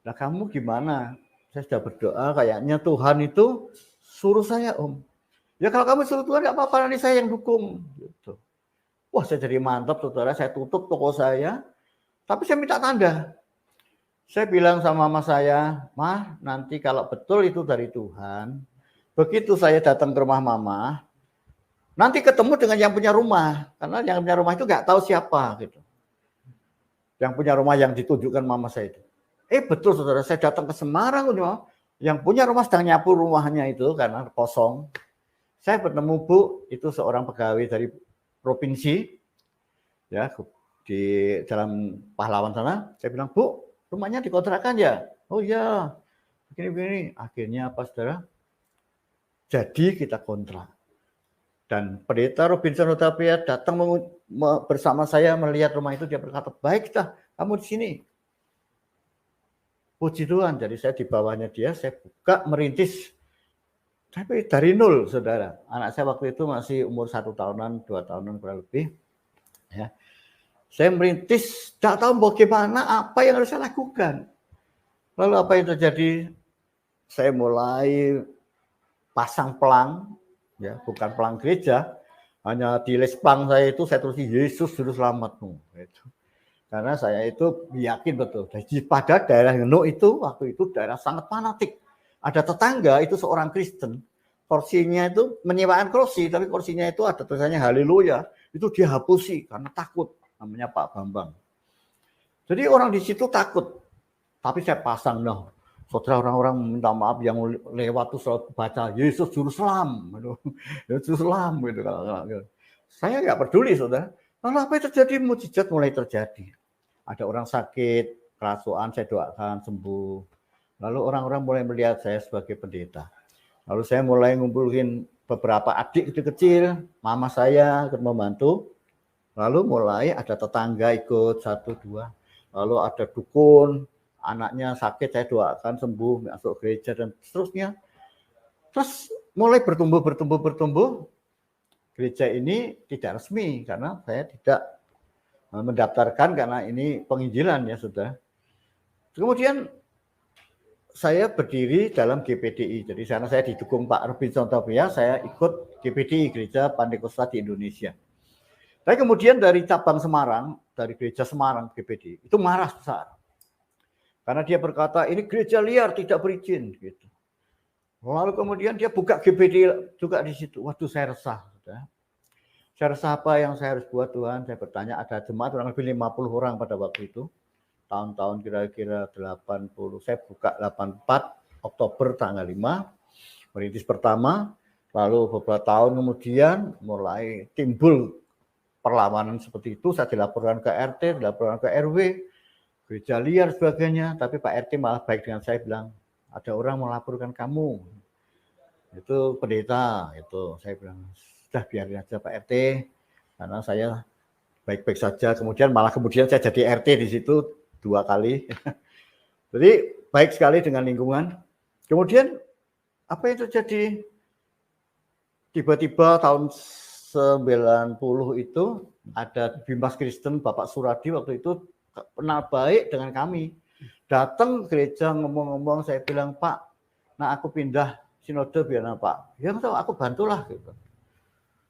Nah kamu gimana? Saya sudah berdoa, kayaknya Tuhan itu suruh saya Om. Ya kalau kamu suruh Tuhan nggak apa-apa, nanti saya yang dukung. Gitu. Wah saya jadi mantap saudara, saya tutup toko saya, tapi saya minta tanda. Saya bilang sama mama saya, Mah nanti kalau betul itu dari Tuhan, begitu saya datang ke rumah mama, nanti ketemu dengan yang punya rumah, karena yang punya rumah itu nggak tahu siapa gitu. Yang punya rumah yang ditunjukkan mama saya itu. Betul saudara, saya datang ke Semarang, yang punya rumah sedang nyapu rumahnya itu karena kosong. Saya bertemu Bu, itu seorang pegawai dari provinsi, ya di dalam Pahlawan sana. Saya bilang, Bu, rumahnya dikontrakan ya? Oh iya, begini-begini. Akhirnya apa saudara? Jadi kita kontrak. Dan pendeta Robinson Hutapea datang bersama saya melihat rumah itu, dia berkata, baik dah, kamu di sini. Puji Tuhan, jadi saya di bawahnya dia, saya buka merintis. Tapi dari nol, saudara. Anak saya waktu itu masih umur 1 tahunan, 2 tahunan kurang lebih. Ya. Saya merintis, tidak tahu bagaimana, apa yang harus saya lakukan. Lalu apa yang terjadi? Saya mulai pasang pelang, ya bukan pelang gereja, hanya di lespang saya itu saya tulis Yesus Juru Selamatmu. Gitu. Karena saya itu yakin betul. Pada daerah Ngeno itu waktu itu daerah sangat fanatik. Ada tetangga itu seorang Kristen, kursinya itu menyewakan kursi, tapi kursinya itu ada tulisannya Haleluya, itu dia hapusi karena takut. Namanya Pak Bambang. Jadi orang di situ takut. Tapi saya pasang, saudara orang-orang minta maaf yang lewat tuh selalu baca Yesus Juru Selam, Yesus Selam gitu. Saya nggak peduli saudara. Lalu apa yang terjadi? Mujizat mulai terjadi. Ada orang sakit, kerasuan, saya doakan sembuh. Lalu orang-orang mulai melihat saya sebagai pendeta. Lalu saya mulai ngumpulin beberapa adik kecil-kecil, mama saya ikut membantu. Lalu mulai ada tetangga ikut 1, 2. Lalu ada dukun, anaknya sakit saya doakan sembuh, masuk gereja dan seterusnya. Terus mulai bertumbuh. Gereja ini tidak resmi karena saya tidak mendaftarkan karena ini penginjilan ya sudah. Kemudian saya berdiri dalam GPDI. Jadi karena saya didukung Pak Robinson Hutapea, saya ikut GPDI, Gereja Pantekosta di Indonesia. Tapi kemudian dari cabang Semarang, dari gereja Semarang GPDI, itu marah besar. Karena dia berkata, ini gereja liar, tidak berizin. Gitu. Lalu kemudian dia buka GPDI juga di situ. Waduh, saya resah. Sudah. Saya resah apa yang saya harus buat Tuhan? Saya bertanya, ada jemaat kurang lebih 50 orang pada waktu itu. Tahun-tahun kira-kira 80. Saya buka 84 Oktober tanggal 5. Merintis pertama. Lalu beberapa tahun kemudian mulai timbul perlawanan seperti itu. Saya dilaporkan ke RT, dilaporkan ke RW. Gereja liar sebagainya, tapi Pak RT malah baik dengan saya, bilang ada orang melaporkan kamu, itu pendeta, itu saya bilang sudah biarin aja Pak RT, karena saya baik-baik saja. Kemudian saya jadi RT di situ 2 kali, jadi baik sekali dengan lingkungan. Kemudian apa yang terjadi? Tiba-tiba tahun 90 itu ada Bimas Kristen Bapak Suradi waktu itu kenal baik dengan kami, datang ke gereja ngomong-ngomong, saya bilang Pak, nah aku pindah sinode biar Pak, ya aku bantulah gitu.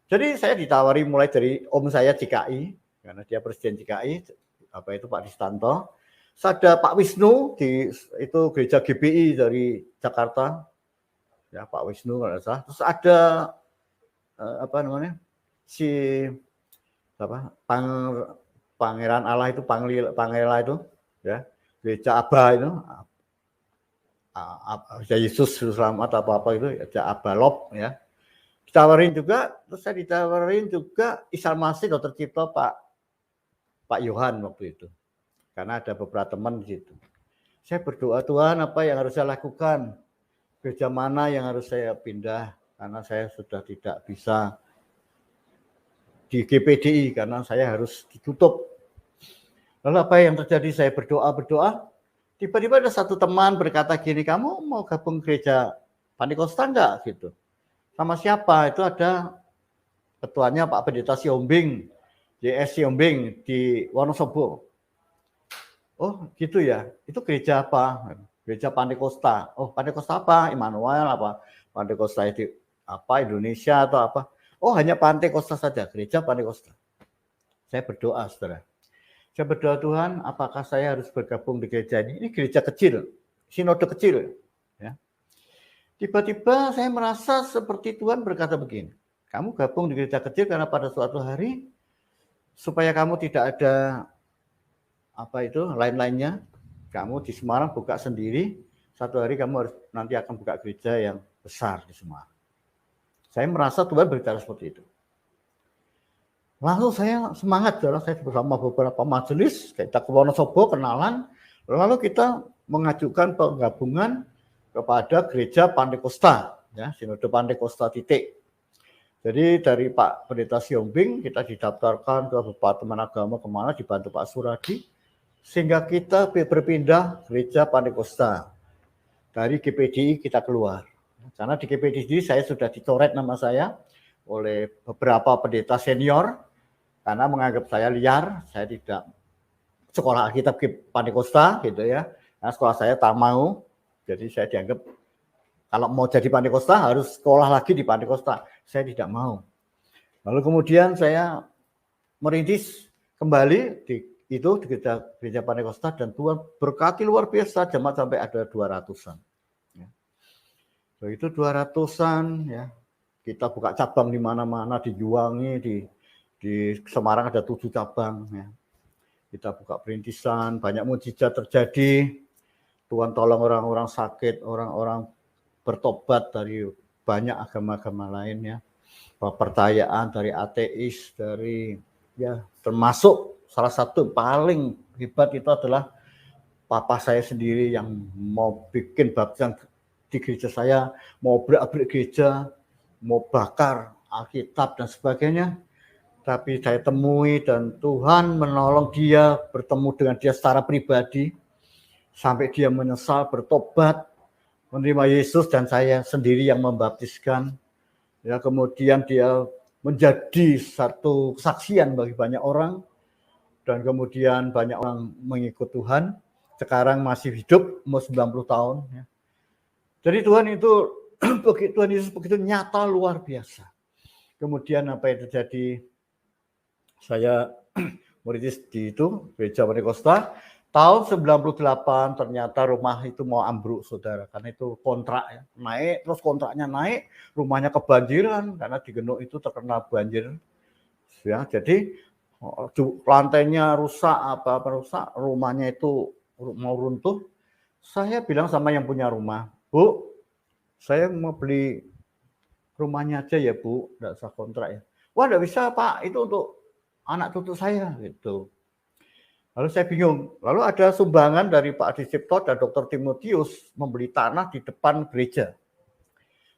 Jadi saya ditawari mulai dari om saya CKI, karena dia presiden CKI, apa itu Pak Distanto, ada Pak Wisnu itu gereja GBI dari Jakarta, ya Pak Wisnu kalau salah, terus ada Pangeran Allah itu, Pangeran itu, ya, gereja Aba itu, Yesus Selamat apa itu, ya Abalop, ya. Ditawarin juga, terus saya ditawarin juga Isal Masih Dokter Cipto Pak Yohan waktu itu, karena ada beberapa teman di situ. Saya berdoa, Tuhan apa yang harus saya lakukan, gereja mana yang harus saya pindah, karena saya sudah tidak bisa di GPDI karena saya harus ditutup. Lalu apa yang terjadi? Saya berdoa. Tiba-tiba ada satu teman berkata gini, kamu mau gabung gereja Pantekosta enggak? Gitu. Sama siapa? Itu ada ketuanya Pak Pendeta Siombing, JS Siombing di Wonosobo. Oh gitu ya, itu gereja apa? Gereja Pantekosta. Oh Pantekosta apa? Immanuel apa? Pantekosta itu apa? Indonesia atau apa? Oh hanya Pantekosta saja, gereja Pantekosta. Saya berdoa, saudara. Saya berdoa, Tuhan, apakah saya harus bergabung di gereja ini? Ini gereja kecil, sinode kecil. Ya. Tiba-tiba saya merasa seperti Tuhan berkata begini, kamu gabung di gereja kecil karena pada suatu hari, supaya kamu tidak ada lain-lainnya, kamu di Semarang buka sendiri, satu hari kamu harus nanti akan buka gereja yang besar di Semarang. Saya merasa Tuhan berbicara seperti itu. Lalu saya semangat, saya bersama beberapa majelis, kita ke Wonosobo, kenalan, lalu kita mengajukan penggabungan kepada gereja Pantekosta, ya, Sinode Pantekosta titik. Jadi dari Pak Pendeta Siombing kita didaftarkan ke Departemen Agama kemana, dibantu Pak Suradi, sehingga kita berpindah gereja Pantekosta. Dari GPDI kita keluar. Karena di GPDI saya sudah dicoret nama saya oleh beberapa pendeta senior, karena menganggap saya liar, saya tidak sekolah Alkitab Pantekosta gitu ya. Nah, sekolah saya tak mau, jadi saya dianggap kalau mau jadi Pantekosta harus sekolah lagi di Pantekosta. Saya tidak mau. Lalu kemudian saya merintis kembali di gereja Pantekosta dan Tuhan berkati luar biasa, jemaat sampai ada 200-an. Ya. Begitu 200-an ya. Kita buka cabang di mana-mana, di Juwangi, di Semarang ada 7 cabang. Ya. Kita buka perintisan, banyak mujizat terjadi. Tuhan tolong orang-orang sakit, orang-orang bertobat dari banyak agama-agama lain ya. Percayaan dari ateis, dari ya termasuk salah satu paling hebat itu adalah papa saya sendiri yang mau bikin baptisan di gereja saya, mau berak-berik gereja, mau bakar Alkitab dan sebagainya. Tapi saya temui dan Tuhan menolong dia, bertemu dengan dia secara pribadi, sampai dia menyesal, bertobat, menerima Yesus dan saya sendiri yang membaptiskan. Ya, kemudian dia menjadi satu kesaksian bagi banyak orang dan kemudian banyak orang mengikut Tuhan. Sekarang masih hidup, umur 90 tahun. Ya. Jadi Tuhan itu, Tuhan Yesus begitu nyata luar biasa. Kemudian apa yang terjadi? Saya merintis di itu, gereja Pantekosta. Tahun 98 ternyata rumah itu mau ambruk, saudara. Karena itu kontrak ya. Naik, terus kontraknya naik, rumahnya kebanjiran. Karena di Genuk itu terkena banjir. Ya, jadi lantainya rusak, apa-apa rusak, rumahnya itu mau runtuh. Saya bilang sama yang punya rumah, Bu, saya mau beli rumahnya aja ya Bu, enggak usah kontrak ya. Wah, enggak bisa Pak, itu untuk anak cucu saya gitu. Lalu saya bingung. Lalu ada sumbangan dari Pak Adi Cipto dan Dr. Timotius membeli tanah di depan gereja.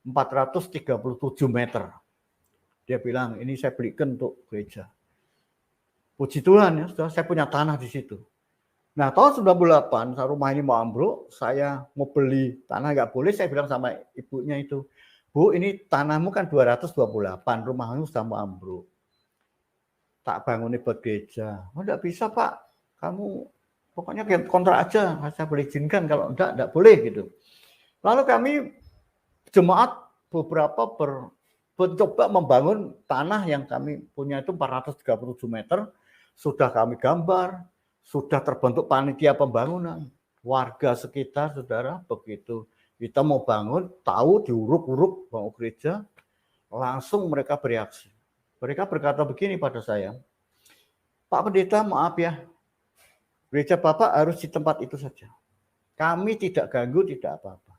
437 meter. Dia bilang, ini saya belikan untuk gereja. Puji Tuhan ya, saya punya tanah di situ. Nah, tahun 98, rumah ini mau ambruk, saya mau beli tanah nggak boleh, saya bilang sama ibunya itu, Bu, ini tanahmu kan 228, rumahmu sudah mau ambruk. Tak bangun buat gereja. Oh, enggak bisa Pak, kamu pokoknya kontrak aja, saya boleh izinkan, kalau enggak boleh gitu. Lalu kami jemaat beberapa mencoba membangun tanah yang kami punya itu 437 meter, sudah kami gambar, sudah terbentuk panitia pembangunan. Warga sekitar, saudara, begitu kita mau bangun, tahu diuruk-uruk bangun gereja, langsung mereka bereaksi. Mereka berkata begini pada saya, Pak Pendeta, maaf ya, gereja Bapak harus di tempat itu saja. Kami tidak ganggu, tidak apa-apa.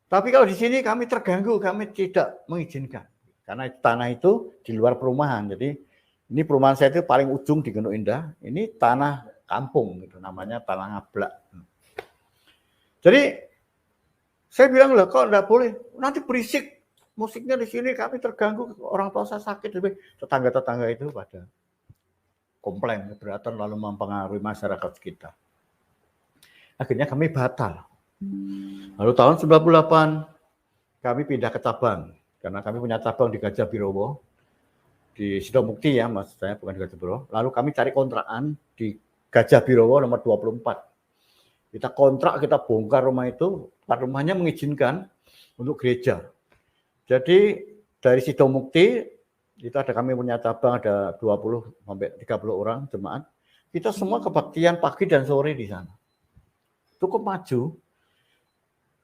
Tapi kalau di sini kami terganggu, kami tidak mengizinkan. Karena tanah itu di luar perumahan. Jadi ini perumahan saya itu paling ujung di Genuk Indah. Ini tanah kampung, gitu, namanya tanah ngablak. Jadi saya bilang, lah kok enggak boleh, nanti berisik. Musiknya di sini kami terganggu, orang tua saya sakit, tetangga-tetangga itu pada komplain, keberatan lalu mempengaruhi masyarakat sekitar. Akhirnya kami batal. Lalu tahun 98 kami pindah ke cabang, karena kami punya cabang di Gajah Birowo. di Sidomukti ya, maksud saya, bukan di Gajah Birowo. Lalu kami cari kontrakan di Gajah Birowo nomor 24. Kita kontrak, kita bongkar rumah itu, rumahnya mengizinkan untuk gereja. Jadi dari Sidomukti, itu ada kami punya cabang, ada 20 sampai 30 orang jemaat. Kita semua kebaktian pagi dan sore di sana. Cukup maju.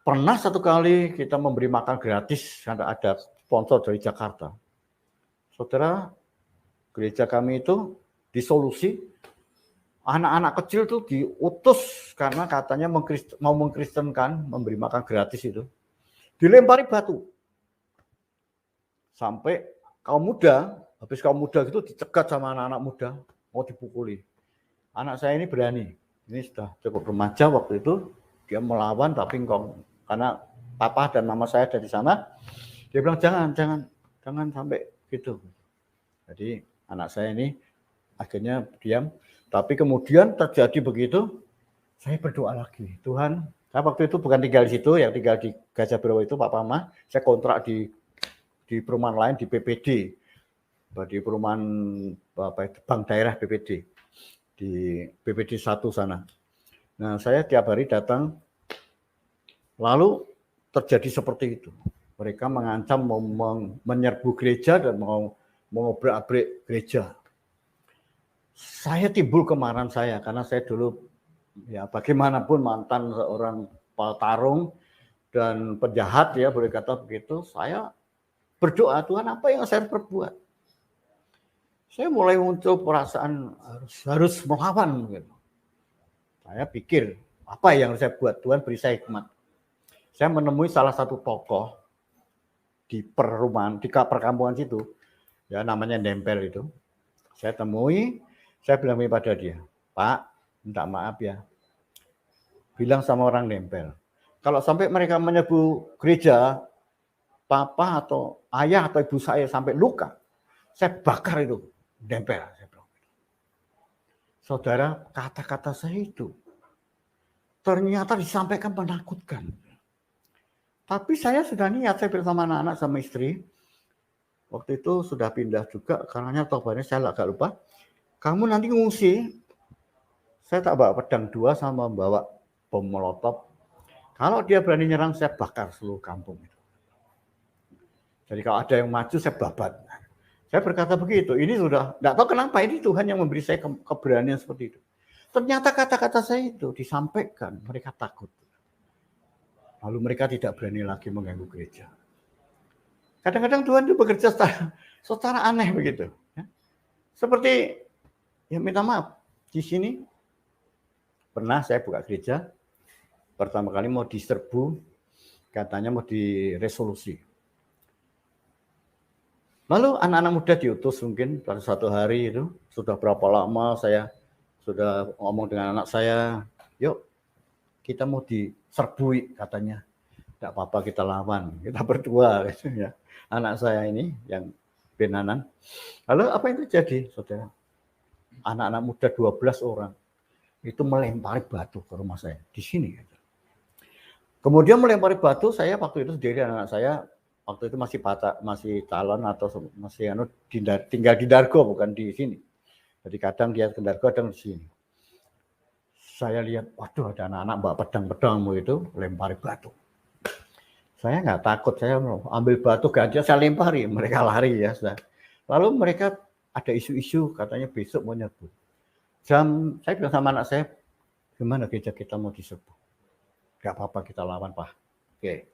Pernah satu kali kita memberi makan gratis, karena ada sponsor dari Jakarta. Saudara, gereja kami itu disolusi, anak-anak kecil tuh diutus karena katanya mau mengkristenkan, memberi makan gratis itu. Dilempari batu. Sampai kaum muda, habis kaum muda gitu dicegat sama anak-anak muda, mau dipukuli. Anak saya ini berani, ini sudah cukup remaja waktu itu, dia melawan tapi karena papa dan mama saya ada di sana, dia bilang jangan sampai gitu. Jadi anak saya ini akhirnya diam, tapi kemudian terjadi begitu, saya berdoa lagi, Tuhan, saya waktu itu bukan tinggal di situ, yang tinggal di Gajah Birowo itu Pak Mama, saya kontrak di perumahan lain di PPD, di perumahan bank daerah PPD, di PPD 1 sana. Nah saya tiap hari datang. Lalu terjadi seperti itu. Mereka mengancam mau menyerbu gereja dan mau mengobrak-abrik gereja. Saya timbul kemarahan saya karena saya dulu ya bagaimanapun mantan seorang petarung dan penjahat ya boleh kata begitu. Saya berdoa, Tuhan apa yang saya perbuat? Saya mulai muncul perasaan harus melawan gitu. Saya pikir apa yang saya buat, Tuhan beri saya hikmat. Saya menemui salah satu tokoh di perumahan, di perkampungan situ, ya namanya Nempel itu. Saya temui, saya bilang pada dia, Pak, minta maaf ya, bilang sama orang Nempel, kalau sampai mereka menyerbu gereja, papa atau ayah atau ibu saya sampai luka, saya bakar itu Nempel. Saya bilang. Saudara, kata-kata saya itu ternyata disampaikan menakutkan. Tapi saya sudah niat, saya bersama anak-anak sama istri. Waktu itu sudah pindah juga, karena tobatnya saya agak lupa. Kamu nanti ngungsi, saya tak bawa pedang 2 sama bawa bom molotov. Kalau dia berani nyerang, saya bakar seluruh kampung itu. Jadi kalau ada yang maju, saya babat. Saya berkata begitu, ini sudah, tidak tahu kenapa ini Tuhan yang memberi saya keberanian seperti itu. Ternyata kata-kata saya itu disampaikan, mereka takut. Lalu mereka tidak berani lagi mengganggu gereja. Kadang-kadang Tuhan itu bekerja secara aneh begitu. Seperti, ya minta maaf, di sini pernah saya buka gereja, pertama kali mau diserbu, katanya mau diresolusi. Lalu anak-anak muda diutus mungkin pada satu hari itu, sudah berapa lama saya sudah ngomong dengan anak saya, yuk kita mau diserbui katanya. Tidak apa-apa kita lawan, kita berdua. Ya. Anak saya ini yang benanan. Lalu apa yang terjadi, saudara? Anak-anak muda 12 orang itu melempari batu ke rumah saya di sini. Kemudian melempari batu, saya waktu itu sendiri anak saya waktu itu masih calon atau masih tinggal di Dargo bukan di sini. Jadi kadang dia ke Dargo, kadang di sini. Saya lihat, waduh ada anak-anak bawa pedang-pedangmu itu lempari batu. Saya nggak takut, saya ambil batu gantian saya lempari, mereka lari ya. Lalu mereka ada isu-isu katanya besok mau nyerbu. Saya bilang sama anak saya, gimana gereja kita mau diserbu? Gak apa-apa kita lawan Pak. Oke.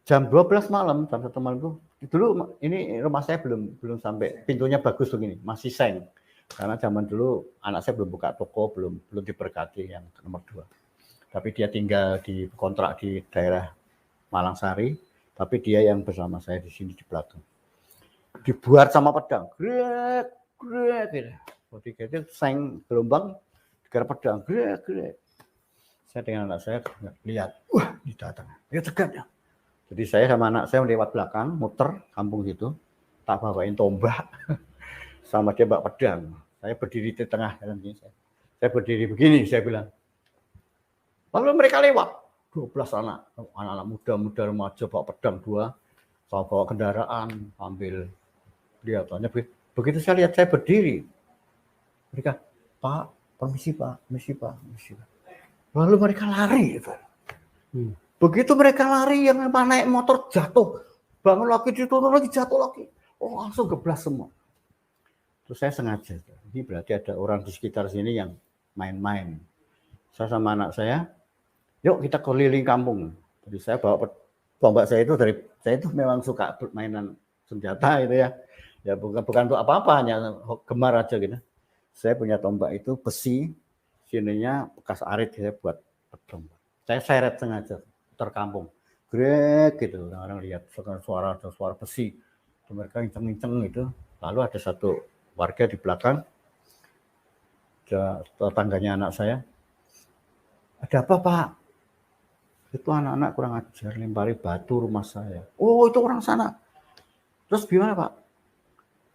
Jam 12 malam, jam 1 malam itu, dulu ini rumah saya belum sampai, pintunya bagus begini, masih seng. Karena zaman dulu anak saya belum buka toko, belum diberkati yang nomor 2. Tapi dia tinggal di kontrak di daerah Malangsari, tapi dia yang bersama saya di sini di belakang. Dibuat sama pedang, grek, gitu. Jadi seng gelombang, gara pedang, grek. Saya dengan anak saya lihat, wah ini datang, ya tegat ya. Jadi saya sama anak saya lewat belakang, muter kampung situ, tak bawain tombak, sama dia bawa pedang. Saya berdiri di tengah dalam ini. Saya berdiri begini, saya bilang. Lalu mereka lewat, 12 anak muda remaja bawa pedang 2, bawa kendaraan, ambil kelihatannya. Begitu saya lihat saya berdiri, mereka, Pak, permisi Pak, permisi Pak, permisi Pak. Lalu mereka lari. Begitu mereka lari, yang naik motor jatuh, bangun lagi, diturun lagi, jatuh lagi. Oh, langsung geblas semua. Terus saya sengaja, ini berarti ada orang di sekitar sini yang main-main. Saya sama anak saya, yuk kita keliling kampung. Jadi saya bawa tombak saya itu memang suka mainan senjata itu ya. Ya bukan untuk apa-apa, hanya gemar aja gitu. Saya punya tombak itu besi, sininya bekas arit saya buat tombak. Saya seret sengaja terkampung. Grek gitu, orang-orang lihat suara besi. Mereka inceng-inceng itu. Lalu ada satu warga di belakang, tetangganya anak saya. Ada apa Pak? Itu anak-anak kurang ajar, lempari batu rumah saya. Oh itu orang sana. Terus gimana Pak?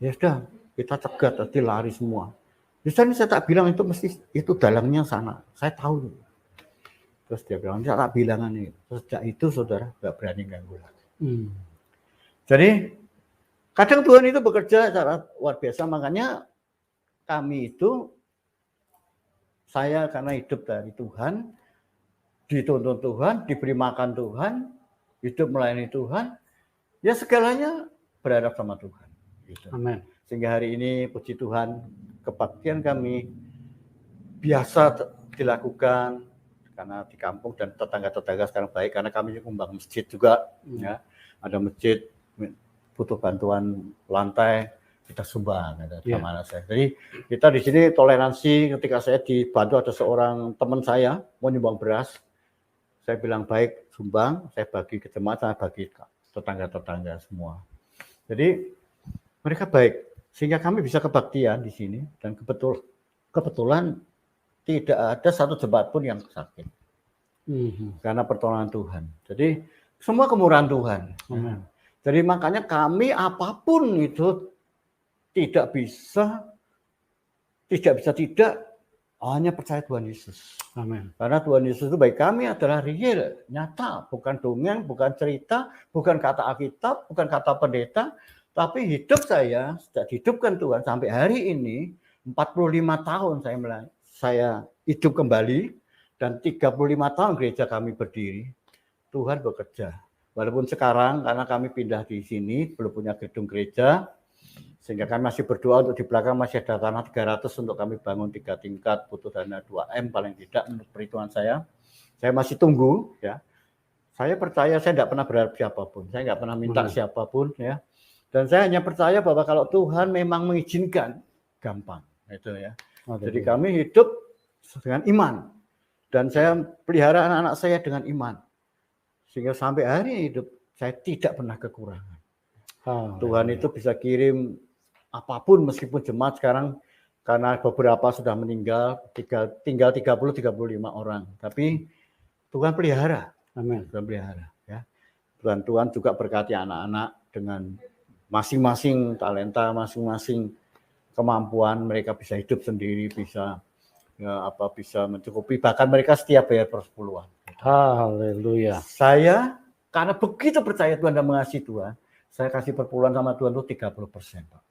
Ya sudah, kita cegat, tadi lari semua. Di sana saya tak bilang itu mesti itu dalangnya sana. Saya tahu. Terus dia bilang, saya tak bilangan ini. Sejak itu saudara nggak berani ganggu lagi. Jadi kadang Tuhan itu bekerja secara luar biasa. Makanya kami itu, saya karena hidup dari Tuhan, dituntun Tuhan, diberi makan Tuhan, hidup melayani Tuhan, ya segalanya berharap sama Tuhan. Gitu. Amin. Sehingga hari ini puji Tuhan, kebaktian kami biasa dilakukan karena di kampung dan tetangga-tetangga sekarang baik karena kami membangun masjid juga. Ya. Ada masjid butuh bantuan lantai, kita sumbang sama anak saya. Jadi kita di sini toleransi. Ketika saya dibantu ada seorang teman saya mau nyumbang beras, saya bilang baik sumbang, saya bagi ke jemaat, saya bagi ke tetangga-tetangga semua. Jadi mereka baik, sehingga kami bisa kebaktian di sini dan kebetulan tidak ada satu jemaat pun yang sakit karena pertolongan Tuhan. Jadi semua kemurahan Tuhan. Jadi makanya kami apapun itu tidak bisa hanya percaya Tuhan Yesus. Amin. Karena Tuhan Yesus itu bagi kami adalah real, nyata, bukan dongeng, bukan cerita, bukan kata Alkitab, bukan kata pendeta, tapi hidup saya sudah dihidupkan Tuhan sampai hari ini 45 tahun saya hidup kembali dan 35 tahun gereja kami berdiri. Tuhan bekerja. Walaupun sekarang karena kami pindah di sini belum punya gedung gereja, sehingga kami masih berdoa untuk di belakang masih ada tanah 300 untuk kami bangun 3 tingkat, butuh dana 2M paling tidak menurut perhitungan saya. Saya masih tunggu ya. Saya percaya saya tidak pernah berharap siapapun, saya nggak pernah minta siapapun ya. Dan saya hanya percaya bahwa kalau Tuhan memang mengizinkan, gampang itu ya. Jadi kami hidup dengan iman dan saya pelihara anak-anak saya dengan iman. Sehingga sampai hari ini hidup saya tidak pernah kekurangan. Tuhan itu bisa kirim apapun meskipun jemaat sekarang karena beberapa sudah meninggal, tinggal 30-35 orang. Tapi Tuhan pelihara. Amin. Tuhan pelihara ya. Tuhan juga berkati anak-anak dengan masing-masing talenta, masing-masing kemampuan, mereka bisa hidup sendiri, bisa bisa mencukupi, bahkan mereka setiap bayar persepuluhan. Haleluya. Saya karena begitu percaya Tuhan dan mengasihi Tuhan, saya kasih perpuluhan sama Tuhan itu 30%, Pak.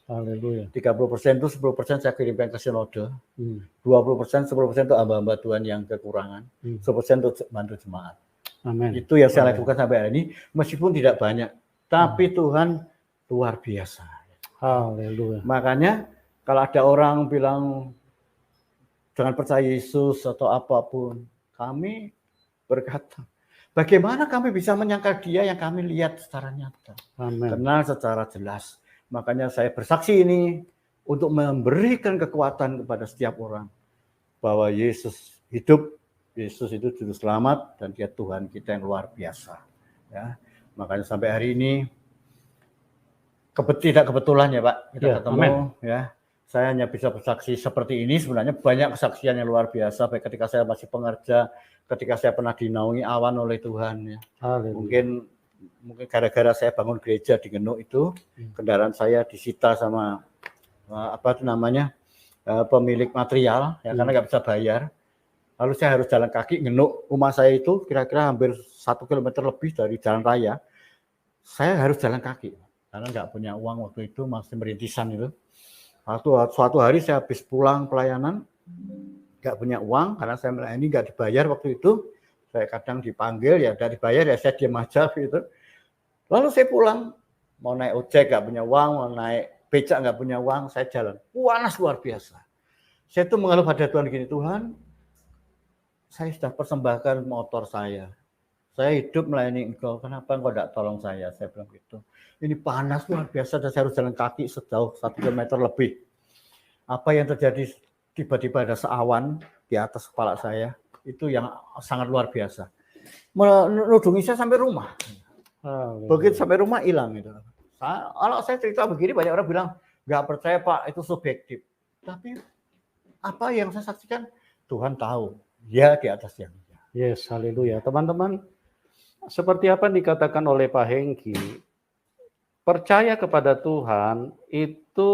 Haleluya. 30% itu 10% saya kirimkan ke sinode. 20%, 10% itu hamba-hamba Tuhan yang kekurangan. 10% untuk bantu jemaat. Amin. Itu yang saya lakukan sampai hari ini, meskipun tidak banyak, tapi Tuhan luar biasa. Haleluya. Makanya kalau ada orang bilang jangan percaya Yesus atau apapun, kami berkata, bagaimana kami bisa menyangkal Dia yang kami lihat secara nyata, kenal secara jelas. Makanya saya bersaksi ini untuk memberikan kekuatan kepada setiap orang bahwa Yesus hidup, Yesus itu juru selamat dan Dia Tuhan kita yang luar biasa. Ya, makanya sampai hari ini tidak kebetulan ya Pak kita ketemu. Ya, saya hanya bisa bersaksi seperti ini. Sebenarnya banyak kesaksian yang luar biasa. Baik ketika saya masih pengerja, ketika saya pernah dinaungi awan oleh Tuhan. Ya. Mungkin gara-gara saya bangun gereja di Genuk itu, kendaraan saya disita sama pemilik material, ya karena nggak bisa bayar. Lalu saya harus jalan kaki. Genuk rumah saya itu kira-kira hampir 1 kilometer lebih dari jalan raya. Saya harus jalan kaki. karena nggak punya uang waktu itu, masih merintisan itu. Suatu hari saya habis pulang pelayanan, nggak punya uang karena saya melayani nggak dibayar waktu itu. Saya kadang dipanggil ya nggak dibayar ya saya diam aja gitu. Lalu saya pulang, mau naik ojek nggak punya uang, mau naik becak nggak punya uang, saya jalan. Panas luar biasa. Saya tuh mengeluh pada Tuhan gini, Tuhan, saya sudah persembahkan motor saya. Saya hidup melayani Engkau, kenapa Engkau tidak tolong saya? Saya bilang gitu. Ini panas luar biasa dan saya harus jalan kaki sejauh 1 kilometer lebih. Apa yang terjadi tiba-tiba ada seawan di atas kepala saya, itu yang sangat luar biasa. Menudungi saya sampai rumah. Begitu sampai rumah hilang itu. Kalau saya cerita begini banyak orang bilang nggak percaya Pak, itu subjektif. Tapi apa yang saya saksikan Tuhan tahu. Ya di atas yang. Yes, haleluya. Teman-teman, seperti apa yang dikatakan oleh Pak Hengki, percaya kepada Tuhan itu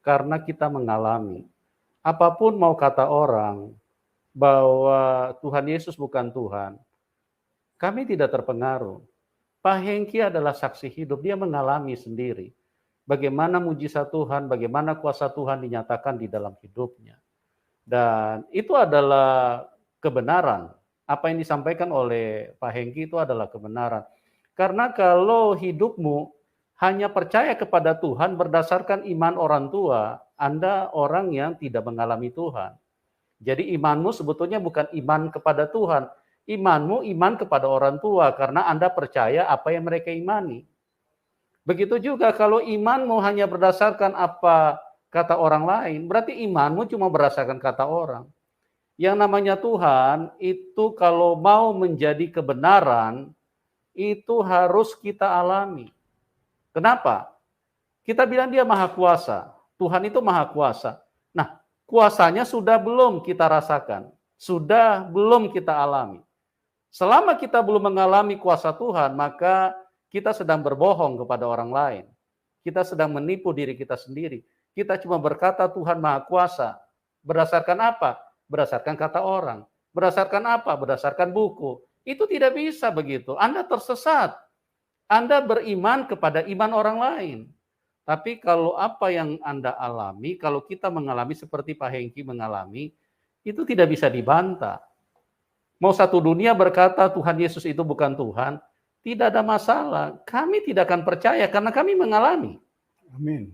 karena kita mengalami. Apapun mau kata orang bahwa Tuhan Yesus bukan Tuhan, kami tidak terpengaruh. Pak Hengki adalah saksi hidup, dia mengalami sendiri. Bagaimana mujizat Tuhan, bagaimana kuasa Tuhan dinyatakan di dalam hidupnya. Dan itu adalah kebenaran. Apa yang disampaikan oleh Pak Hengki itu adalah kebenaran. Karena kalau hidupmu hanya percaya kepada Tuhan berdasarkan iman orang tua, Anda orang yang tidak mengalami Tuhan. Jadi imanmu sebetulnya bukan iman kepada Tuhan. Imanmu iman kepada orang tua karena Anda percaya apa yang mereka imani. Begitu juga kalau imanmu hanya berdasarkan apa kata orang lain, berarti imanmu cuma berdasarkan kata orang. Yang namanya Tuhan itu kalau mau menjadi kebenaran, itu harus kita alami. Kenapa? Kita bilang dia maha kuasa. Tuhan itu maha kuasa. Nah, kuasanya sudah belum kita rasakan. Sudah belum kita alami. Selama kita belum mengalami kuasa Tuhan, maka kita sedang berbohong kepada orang lain. Kita sedang menipu diri kita sendiri. Kita cuma berkata Tuhan Maha Kuasa. Berdasarkan apa? Berdasarkan kata orang. Berdasarkan apa? Berdasarkan buku. Itu tidak bisa begitu. Anda tersesat. Anda beriman kepada iman orang lain. Tapi kalau apa yang Anda alami, kalau kita mengalami seperti Pak Hengki mengalami, itu tidak bisa dibantah. Mau satu dunia berkata Tuhan Yesus itu bukan Tuhan, tidak ada masalah. Kami tidak akan percaya karena kami mengalami. Amin.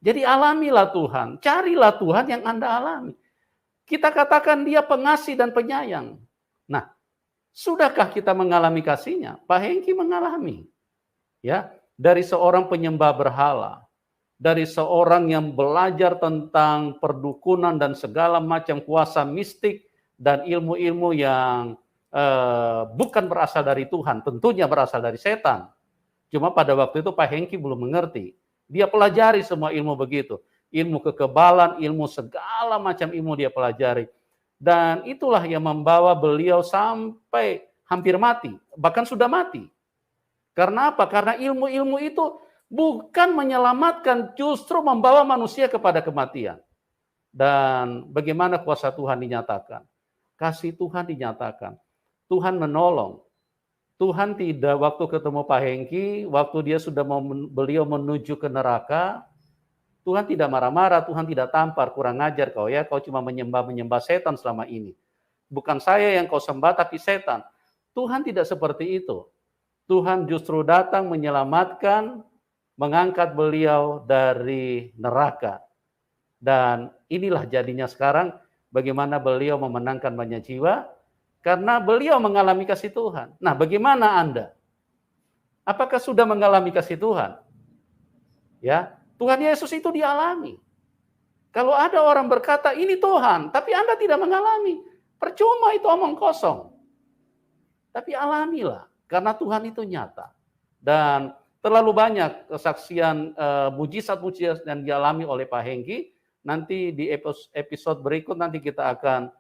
Jadi alamilah Tuhan, carilah Tuhan yang Anda alami. Kita katakan dia pengasih dan penyayang. Nah, sudahkah kita mengalami kasihnya? Pak Hengki mengalami. Ya, dari seorang penyembah berhala, dari seorang yang belajar tentang perdukunan dan segala macam kuasa mistik dan ilmu-ilmu yang bukan berasal dari Tuhan, tentunya berasal dari setan. Cuma pada waktu itu Pak Hengki belum mengerti. Dia pelajari semua ilmu begitu. Ilmu kekebalan, ilmu segala macam ilmu dia pelajari. Dan itulah yang membawa beliau sampai hampir mati. Bahkan sudah mati. Karena apa? Karena ilmu-ilmu itu bukan menyelamatkan, justru membawa manusia kepada kematian. Dan bagaimana kuasa Tuhan dinyatakan? Kasih Tuhan dinyatakan. Tuhan menolong. Tuhan tidak waktu ketemu Pak Hengki, waktu dia sudah beliau menuju ke neraka, Tuhan tidak marah-marah, Tuhan tidak tampar, kurang ajar kau ya, kau cuma menyembah setan selama ini. Bukan saya yang kau sembah, tapi setan. Tuhan tidak seperti itu. Tuhan justru datang menyelamatkan, mengangkat beliau dari neraka. Dan inilah jadinya sekarang bagaimana beliau memenangkan banyak jiwa, karena beliau mengalami kasih Tuhan. Nah, bagaimana Anda? Apakah sudah mengalami kasih Tuhan? Ya, Tuhan Yesus itu dialami. Kalau ada orang berkata ini Tuhan, tapi Anda tidak mengalami, percuma itu omong kosong. Tapi alamilah, karena Tuhan itu nyata. Dan terlalu banyak kesaksian mujizat-mujizat yang dialami oleh Pak Hengki. Nanti di episode berikut nanti kita akan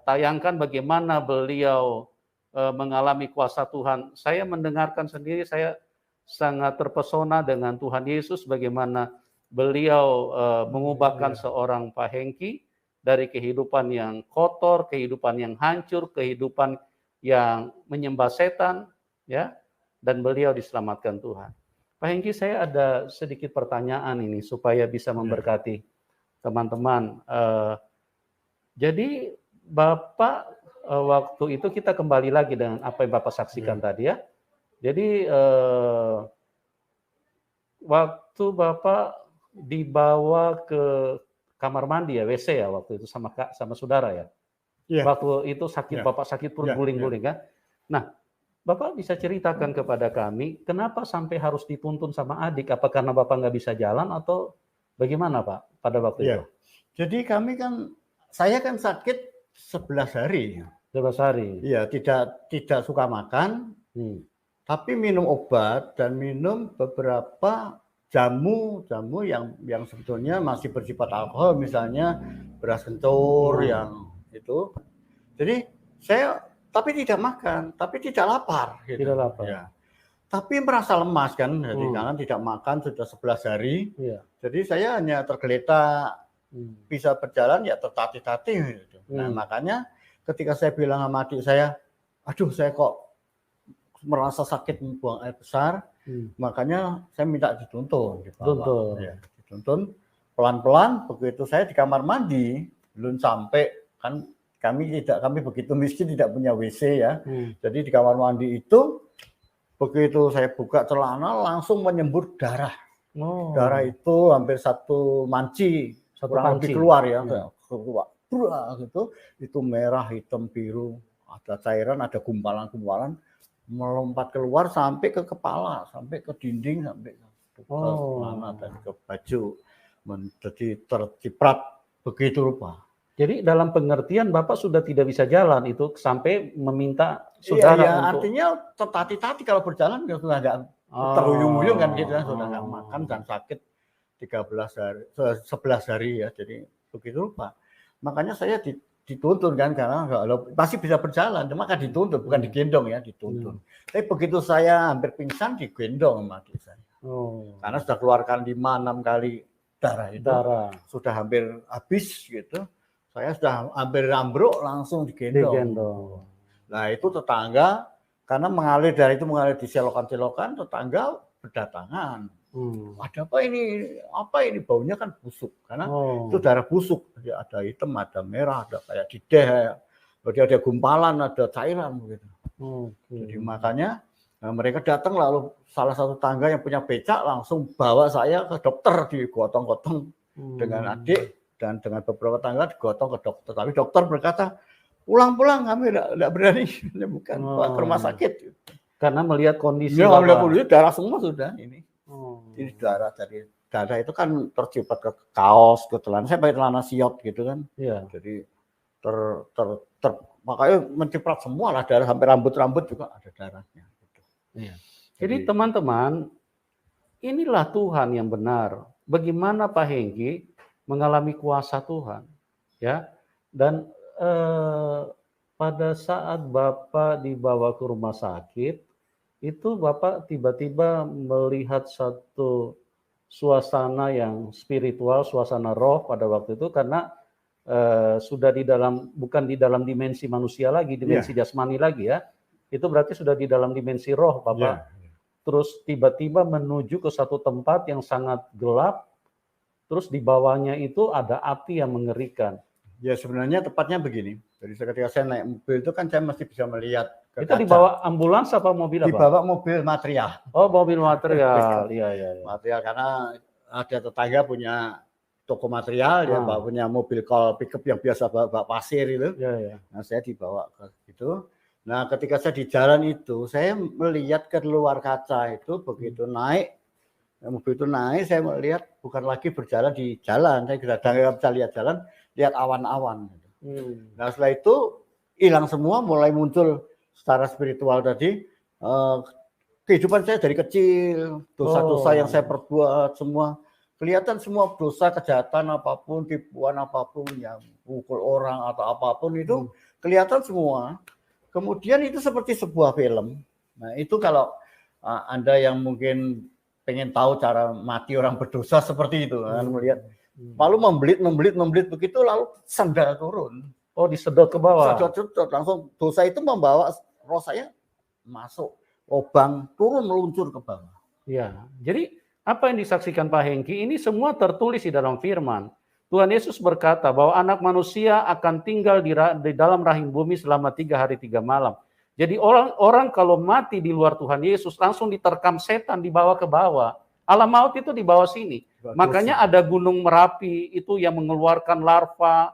tayangkan bagaimana beliau mengalami kuasa Tuhan. Saya mendengarkan sendiri, saya sangat terpesona dengan Tuhan Yesus, bagaimana beliau mengubahkan seorang Pak Hengki dari kehidupan yang kotor, kehidupan yang hancur, kehidupan yang menyembah setan, ya, dan beliau diselamatkan Tuhan. Pak Hengki, saya ada sedikit pertanyaan ini supaya bisa memberkati teman-teman. Jadi Bapak waktu itu kita kembali lagi dengan apa yang Bapak saksikan tadi ya. Jadi waktu Bapak dibawa ke kamar mandi ya, WC ya waktu itu sama saudara ya. Waktu itu Bapak sakit perut guling-guling kan. Nah, Bapak bisa ceritakan kepada kami kenapa sampai harus dituntun sama adik? Apa karena Bapak nggak bisa jalan atau bagaimana Pak pada waktu itu? Jadi saya kan sakit 11 hari. 11 hari. Iya, tidak suka makan, tapi minum obat dan minum beberapa jamu yang sebetulnya masih bersifat alkohol, misalnya beras kencur yang itu. Jadi saya tapi tidak makan, tapi tidak lapar. Gitu. Tidak lapar. Ya. Tapi merasa lemas kan, jadi karena tidak makan sudah 11 hari. Jadi saya hanya tergeletak, bisa berjalan ya tertatih-tatih. Gitu. Nah makanya ketika saya bilang sama adik saya, aduh saya kok merasa sakit buang air besar, makanya saya minta dituntun. Dituntun pelan-pelan. Begitu saya di kamar mandi, belum sampai kan kami begitu miskin tidak punya WC ya. Jadi di kamar mandi itu begitu saya buka celana langsung menyembur darah. Darah itu hampir satu manci, kurang lebih keluar ya. Keluar gitu. Itu merah, hitam, biru, ada cairan, ada gumpalan-gumpalan melompat keluar sampai ke kepala, sampai ke dinding, sampai ke celana dan ke baju. Jadi terciprat begitu rupa. Jadi dalam pengertian Bapak sudah tidak bisa jalan itu sampai meminta saudara untuk... Artinya tertatih-tatih kalau berjalan sudah nggak terhuyung-huyung kan gitu, sudah nggak makan dan sakit 11 hari ya, jadi begitu Pak. Makanya saya dituntun kan karena pasti bisa berjalan, cuma kan dituntun bukan digendong ya, dituntun. Tapi begitu saya hampir pingsan digendong sama adik saya. Karena sudah keluarkan 5-6 kali darah itu, sudah hampir habis gitu. Saya sudah hampir ambruk langsung digendong. Nah itu tetangga karena mengalir di selokan-selokan, tetangga berdatangan. Ada apa ini baunya kan busuk karena itu darah busuk. Jadi ada hitam, ada merah, ada kayak dideh, jadi ada gumpalan, ada cairan begitu. Jadi makanya mereka datang lalu salah satu tangga yang punya becak langsung bawa saya ke dokter, digotong-gotong dengan adik. Dan dengan beberapa tangga digotong ke dokter. Tapi dokter berkata, pulang-pulang kami tidak berani. Bukan ke rumah sakit. Karena melihat kondisi. Ya, melihat kondisi darah semua sudah ini. Ini darah dari darah itu kan tercipat ke kaos, ke celana. Saya pakai celana siot gitu kan. Jadi makanya menciprat semua lah darah, sampai rambut-rambut juga ada darahnya. Gitu. Jadi teman-teman, inilah Tuhan yang benar. Bagaimana Pak Hengki mengalami kuasa Tuhan, ya. Dan pada saat Bapak dibawa ke rumah sakit, itu Bapak tiba-tiba melihat satu suasana yang spiritual, suasana roh pada waktu itu karena sudah bukan di dalam dimensi manusia lagi, dimensi jasmani lagi ya. Itu berarti sudah di dalam dimensi roh, Bapak. Terus tiba-tiba menuju ke satu tempat yang sangat gelap. Terus di bawahnya itu ada api yang mengerikan. Ya sebenarnya tepatnya begini. Jadi ketika saya naik mobil itu kan saya masih bisa melihat ke itu kaca. Dibawa ambulans apa mobil apa? Dibawa mobil material. Oh mobil material, iya. Material karena ada tetangga punya toko material, dia punya mobil call pickup yang biasa bawa pasir itu. Nah saya dibawa ke situ. Nah ketika saya di jalan itu, saya melihat ke luar kaca itu begitu naik. Mobil itu naik, saya melihat bukan lagi berjalan di jalan, saya bisa lihat jalan, lihat awan-awan. Nah setelah itu hilang semua, mulai muncul secara spiritual tadi kehidupan saya dari kecil, dosa-dosa yang saya perbuat semua kelihatan, semua dosa kejahatan apapun, tipuan apapun, yang pukul orang atau apapun itu kelihatan semua. Kemudian itu seperti sebuah film. Nah itu kalau Anda yang mungkin pengen tahu cara mati orang berdosa seperti itu kan, melihat lalu membelit begitu lalu sandal turun. Oh disedot ke bawah. Sedot langsung dosa itu membawa roh saya masuk lubang, turun meluncur ke bawah. Ya, jadi apa yang disaksikan Pak Hengki ini semua tertulis di dalam firman. Tuhan Yesus berkata bahwa anak manusia akan tinggal di dalam rahim bumi selama 3 hari 3 malam. Jadi orang-orang kalau mati di luar Tuhan Yesus langsung diterkam setan dibawa ke bawah. Alam maut itu di bawah sini. Makanya ada gunung Merapi itu yang mengeluarkan larva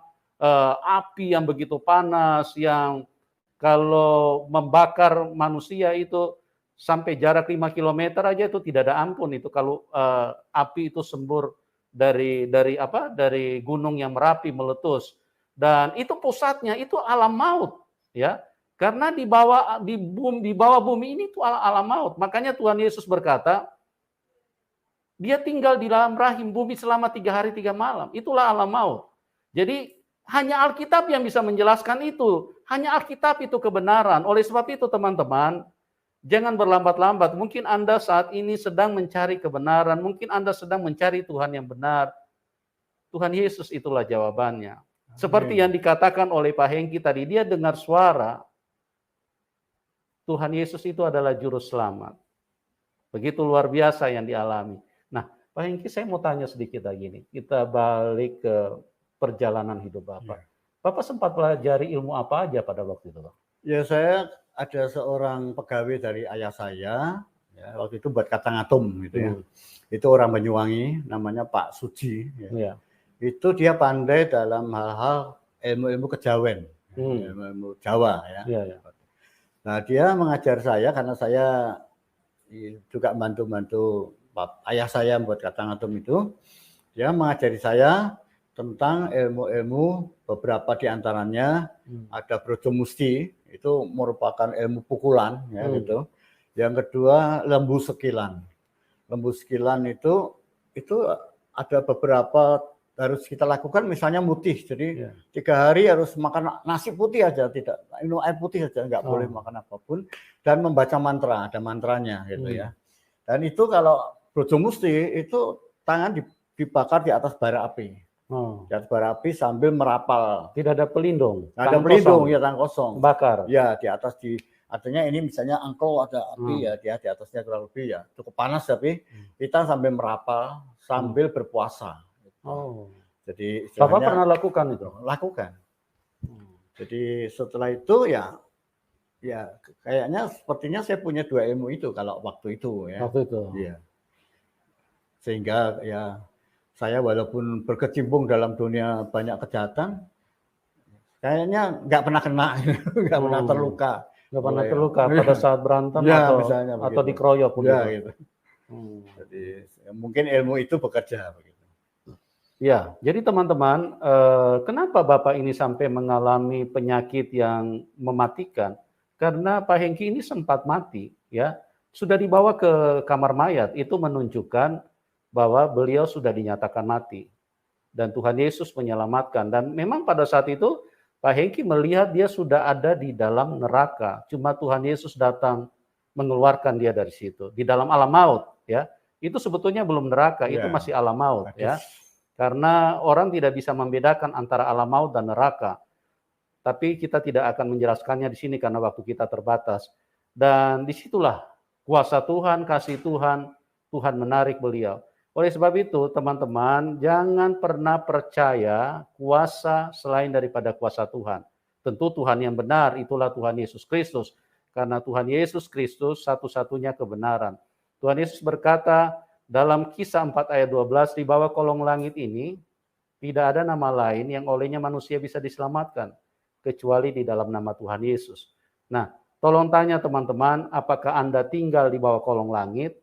api yang begitu panas yang kalau membakar manusia itu sampai jarak 5 kilometer aja itu tidak ada ampun itu kalau api itu sembur dari gunung yang Merapi meletus. Dan itu pusatnya itu alam maut, ya. Karena di bawah bumi ini itu alam maut. Makanya Tuhan Yesus berkata, dia tinggal di dalam rahim bumi selama 3 hari 3 malam. Itulah alam maut. Jadi hanya Alkitab yang bisa menjelaskan itu. Hanya Alkitab itu kebenaran. Oleh sebab itu teman-teman, jangan berlambat-lambat. Mungkin Anda saat ini sedang mencari kebenaran. Mungkin Anda sedang mencari Tuhan yang benar. Tuhan Yesus itulah jawabannya. Seperti yang dikatakan oleh Pak Hengki tadi, dia dengar suara. Tuhan Yesus itu adalah juru selamat. Begitu luar biasa yang dialami. Nah, Pak Hengki saya mau tanya sedikit lagi nih. Kita balik ke perjalanan hidup Bapak. Ya. Bapak sempat pelajari ilmu apa aja pada waktu itu, Pak? Ya, saya ada seorang pegawai dari ayah saya, ya, waktu itu buat kacang atom gitu ya. Itu orang Banyuwangi, namanya Pak Suji. Ya. Itu dia pandai dalam hal-hal ilmu-ilmu kejawen, ilmu Jawa ya. Ya. Nah, dia mengajar saya karena saya juga bantu-bantu ayah saya buat kacang atom itu. Dia mengajari saya tentang ilmu-ilmu, beberapa diantaranya ada Brojo Musti, itu merupakan ilmu pukulan ya gitu. Yang kedua lembu sekilan. Lembu sekilan itu ada beberapa harus kita lakukan, misalnya mutih. Jadi 3 hari harus makan nasi putih aja, tidak minum air putih aja, nggak boleh makan apapun, dan membaca mantra, ada mantranya gitu ya. Dan itu kalau Brojo Musti itu tangan dibakar di atas bara api. Di atas bara api sambil merapal. Tidak ada pelindung. Ada pelindung, ya, tangan kosong. Bakar. Ya, di atas artinya ini misalnya engkau ada api ya, dia di atasnya kurang lebih ya cukup panas, tapi kita sambil merapal sambil berpuasa. Jadi Bapak pernah lakukan itu? Lakukan. Jadi setelah itu ya kayaknya sepertinya saya punya 2 ilmu itu kalau waktu itu ya. Waktu itu. Iya. Sehingga ya saya walaupun berkecimpung dalam dunia banyak kejahatan, kayaknya nggak pernah kena, nggak pernah terluka. Nggak pernah terluka pada saat berantem ya, atau dikeroyok ya, gitu. Jadi mungkin ilmu itu bekerja begitu. Ya, jadi teman-teman, kenapa Bapak ini sampai mengalami penyakit yang mematikan? Karena Pak Hengki ini sempat mati, ya, sudah dibawa ke kamar mayat. Itu menunjukkan bahwa beliau sudah dinyatakan mati dan Tuhan Yesus menyelamatkan. Dan memang pada saat itu Pak Hengki melihat dia sudah ada di dalam neraka. Cuma Tuhan Yesus datang mengeluarkan dia dari situ, di dalam alam maut, ya. Itu sebetulnya belum neraka, itu masih alam maut, ya. Karena orang tidak bisa membedakan antara alam maut dan neraka. Tapi kita tidak akan menjelaskannya di sini karena waktu kita terbatas. Dan disitulah kuasa Tuhan, kasih Tuhan, Tuhan menarik beliau. Oleh sebab itu, teman-teman, jangan pernah percaya kuasa selain daripada kuasa Tuhan. Tentu Tuhan yang benar, itulah Tuhan Yesus Kristus. Karena Tuhan Yesus Kristus satu-satunya kebenaran. Tuhan Yesus berkata, dalam Kisah 4 ayat 12, di bawah kolong langit ini, tidak ada nama lain yang olehnya manusia bisa diselamatkan, kecuali di dalam nama Tuhan Yesus. Nah, tolong tanya teman-teman, apakah Anda tinggal di bawah kolong langit?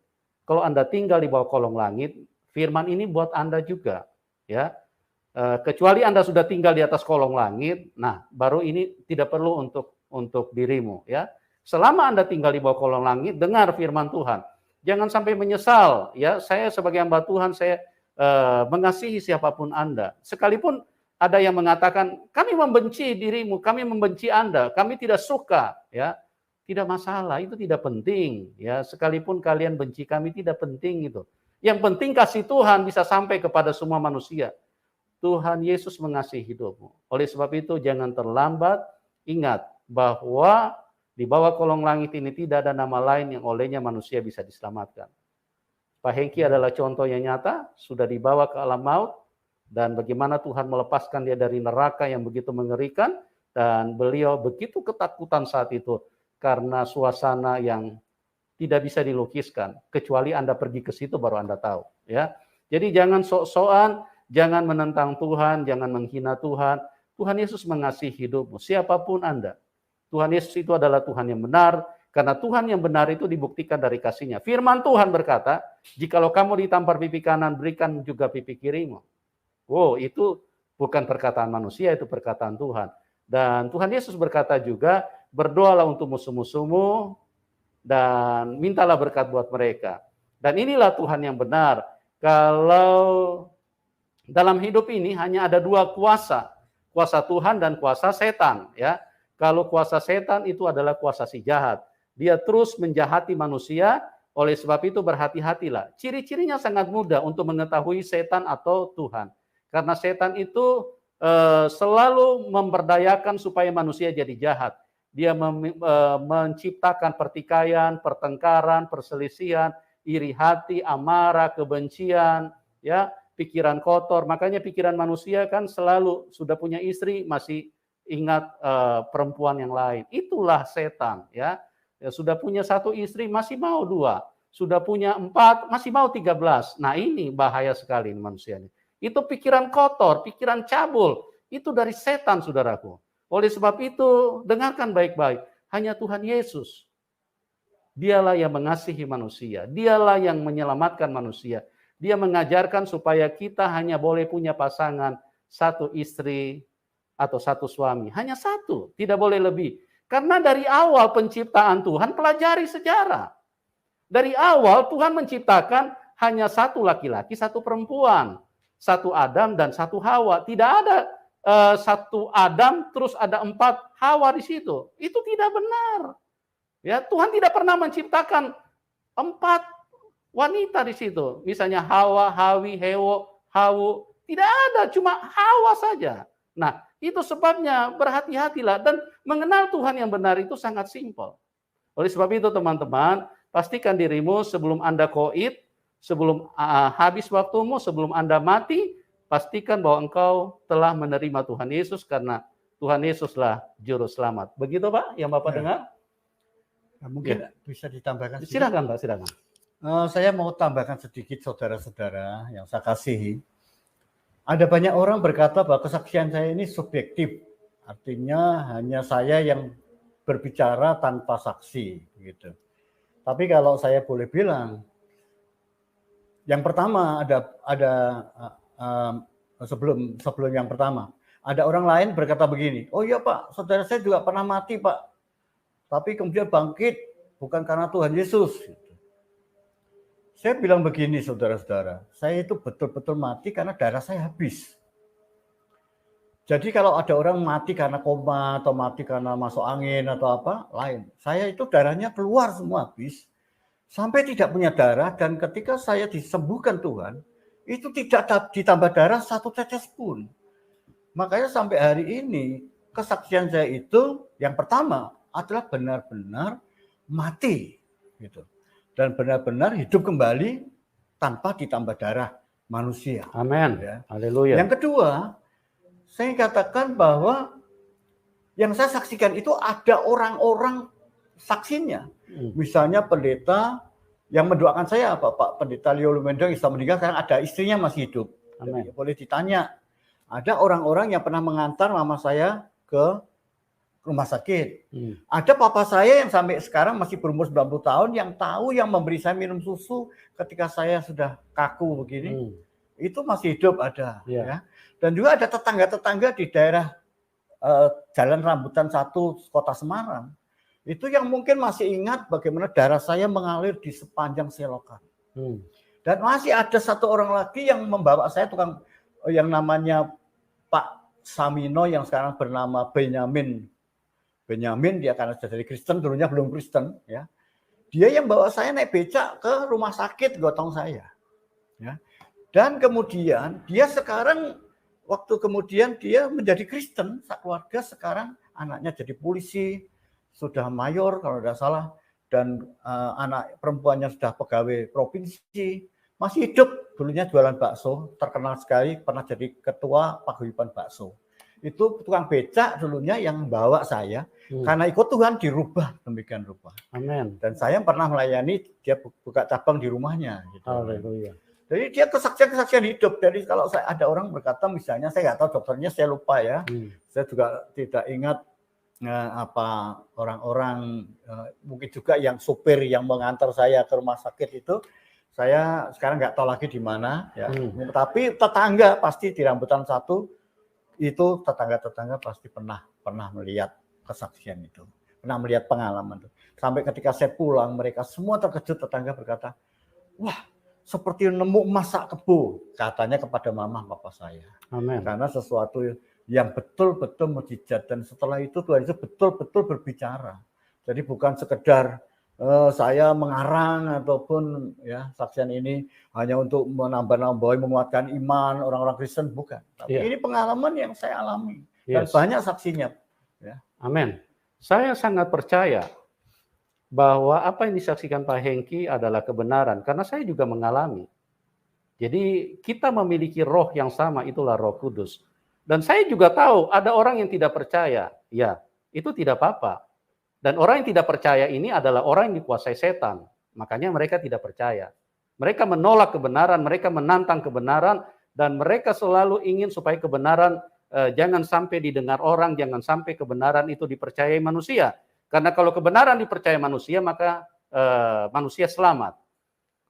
Kalau Anda tinggal di bawah kolong langit, firman ini buat Anda juga. Ya, kecuali Anda sudah tinggal di atas kolong langit, nah baru ini tidak perlu untuk dirimu. Ya, selama Anda tinggal di bawah kolong langit, dengar firman Tuhan. Jangan sampai menyesal, ya. Saya sebagai hamba Tuhan, saya mengasihi siapapun Anda. Sekalipun ada yang mengatakan, kami membenci dirimu, kami membenci Anda, kami tidak suka, ya. Tidak masalah, itu tidak penting, ya. Sekalipun kalian benci kami, tidak penting itu. Yang penting kasih Tuhan bisa sampai kepada semua manusia. Tuhan Yesus mengasihi hidupmu. Oleh sebab itu jangan terlambat, ingat bahwa di bawah kolong langit ini tidak ada nama lain yang olehnya manusia bisa diselamatkan. Pak Hengki adalah contoh yang nyata, sudah dibawa ke alam maut, dan bagaimana Tuhan melepaskan dia dari neraka yang begitu mengerikan, dan beliau begitu ketakutan saat itu, karena suasana yang tidak bisa dilukiskan, kecuali Anda pergi ke situ baru Anda tahu. Ya, jadi jangan sok-sokan, jangan menentang Tuhan, jangan menghina Tuhan. Tuhan Yesus mengasihi hidupmu, siapapun Anda. Tuhan Yesus itu adalah Tuhan yang benar, karena Tuhan yang benar itu dibuktikan dari kasih-Nya. Firman Tuhan berkata, jikalau kamu ditampar pipi kanan, berikan juga pipi kirimu. Wow, itu bukan perkataan manusia, itu perkataan Tuhan. Dan Tuhan Yesus berkata juga, berdoalah untuk musuh-musuhmu, dan mintalah berkat buat mereka. Dan inilah Tuhan yang benar. Kalau dalam hidup ini hanya ada dua kuasa, kuasa Tuhan dan kuasa setan. Ya, kalau kuasa setan itu adalah kuasa si jahat. Dia terus menjahati manusia, oleh sebab itu berhati-hatilah. Ciri-cirinya sangat mudah untuk mengetahui setan atau Tuhan. Karena setan itu selalu memberdayakan supaya manusia jadi jahat. Dia menciptakan pertikaian, pertengkaran, perselisihan, iri hati, amarah, kebencian, ya, pikiran kotor. Makanya pikiran manusia kan selalu sudah punya istri masih ingat perempuan yang lain. Itulah setan, ya. Ya, sudah punya satu istri masih mau dua, sudah punya 4 masih mau 13. Nah, ini bahaya sekali manusia ini. Itu pikiran kotor, pikiran cabul, itu dari setan, saudaraku. Oleh sebab itu, dengarkan baik-baik, hanya Tuhan Yesus, dialah yang mengasihi manusia, dialah yang menyelamatkan manusia. Dia mengajarkan supaya kita hanya boleh punya pasangan, satu istri atau satu suami, hanya satu, tidak boleh lebih. Karena dari awal penciptaan Tuhan, pelajari sejarah. Dari awal Tuhan menciptakan hanya satu laki-laki, satu perempuan. Satu Adam dan satu Hawa. Tidak ada satu Adam terus ada 4 Hawa di situ. Itu tidak benar. Ya, Tuhan tidak pernah menciptakan 4 wanita di situ. Misalnya Hawa, Hawi, Hewo, Hawu. Tidak ada, cuma Hawa saja. Nah, itu sebabnya berhati-hatilah, dan mengenal Tuhan yang benar itu sangat simpel. Oleh sebab itu teman-teman, pastikan dirimu sebelum Anda koid, sebelum habis waktumu, sebelum Anda mati, pastikan bahwa engkau telah menerima Tuhan Yesus, karena Tuhan Yesuslah juru selamat. Begitu Pak yang Bapak dengar? Nah, mungkin bisa ditambahkan sedikit. Silakan Pak, silakan. Saya mau tambahkan sedikit, saudara-saudara yang saya kasihi. Ada banyak orang berkata bahwa kesaksian saya ini subjektif, artinya hanya saya yang berbicara tanpa saksi, gitu. Tapi kalau saya boleh bilang, yang pertama sebelum yang pertama, ada orang lain berkata begini, oh iya Pak, saudara saya juga pernah mati Pak, tapi kemudian bangkit bukan karena Tuhan Yesus. Saya bilang begini, saudara-saudara, saya itu betul-betul mati karena darah saya habis. Jadi kalau ada orang mati karena koma atau mati karena masuk angin atau apa, lain. Saya itu darahnya keluar semua habis, sampai tidak punya darah, dan ketika saya disembuhkan Tuhan, itu tidak ditambah darah 1 tetes pun. Makanya sampai hari ini, kesaksian saya itu yang pertama adalah benar-benar mati, gitu. Dan benar-benar hidup kembali tanpa ditambah darah manusia. Amin. Ya. Haleluya. Yang kedua, saya katakan bahwa yang saya saksikan itu ada orang-orang saksinya. Misalnya pendeta yang mendoakan saya, Pak Pendeta Leo Lumendang yang sudah meninggal, sekarang ada istrinya masih hidup. Jadi, boleh ditanya. Ada orang-orang yang pernah mengantar mama saya ke rumah sakit. Ada papa saya yang sampai sekarang masih berumur 90 tahun yang tahu, yang memberi saya minum susu ketika saya sudah kaku begini. Itu masih hidup ada. Ya. Dan juga ada tetangga-tetangga di daerah Jalan Rambutan 1 Kota Semarang. Itu yang mungkin masih ingat bagaimana darah saya mengalir di sepanjang selokan. Dan masih ada satu orang lagi yang membawa saya, tukang yang namanya Pak Samino, yang sekarang bernama Benyamin, dia karena sudah dari Kristen, dulunya belum Kristen, ya. Dia yang bawa saya naik becak ke rumah sakit gotong saya, ya. Dan kemudian dia sekarang, waktu kemudian dia menjadi Kristen, keluarga sekarang anaknya jadi polisi, sudah mayor kalau tidak salah, dan anak perempuannya sudah pegawai provinsi. masih hidup, dulunya jualan bakso, terkenal sekali, pernah jadi ketua paguyuban bakso. Itu tukang becak dulunya yang bawa saya, karena ikut Tuhan dirubah demikian rupa. Amin. Dan saya pernah melayani, dia buka cabang di rumahnya. Gitu. Haleluya. Jadi dia kesaksian hidup. Jadi kalau ada orang berkata, misalnya saya nggak tahu dokternya, saya lupa ya. Saya juga tidak ingat apa orang-orang mungkin juga yang supir yang mengantar saya ke rumah sakit itu. Saya sekarang nggak tahu lagi di mana. Ya. Tapi tetangga pasti di rambutan satu itu tetangga-tetangga pasti pernah melihat kesaksian itu, pernah melihat pengalaman itu. Sampai ketika saya pulang, mereka semua terkejut, tetangga berkata, wah seperti nemu emas sak kebo, katanya kepada mama papa saya. Amin. Karena sesuatu yang betul-betul mukjizat, dan setelah itu Tuhan itu betul-betul berbicara. Jadi bukan sekedar saya mengarang ataupun ya saksian ini hanya untuk menambah-nambahi, menguatkan iman orang-orang Kristen, bukan. Tapi ini pengalaman yang saya alami dan banyak saksinya. Ya. Amin. Saya sangat percaya bahwa apa yang disaksikan Pak Hengki adalah kebenaran karena saya juga mengalami. Jadi kita memiliki roh yang sama, itulah Roh Kudus. Dan saya juga tahu ada orang yang tidak percaya. Ya, itu tidak apa-apa. Dan orang yang tidak percaya ini adalah orang yang dikuasai setan. Makanya mereka tidak percaya. Mereka menolak kebenaran, mereka menantang kebenaran, dan mereka selalu ingin supaya kebenaran jangan sampai didengar orang, jangan sampai kebenaran itu dipercayai manusia. Karena kalau kebenaran dipercaya manusia, maka manusia selamat.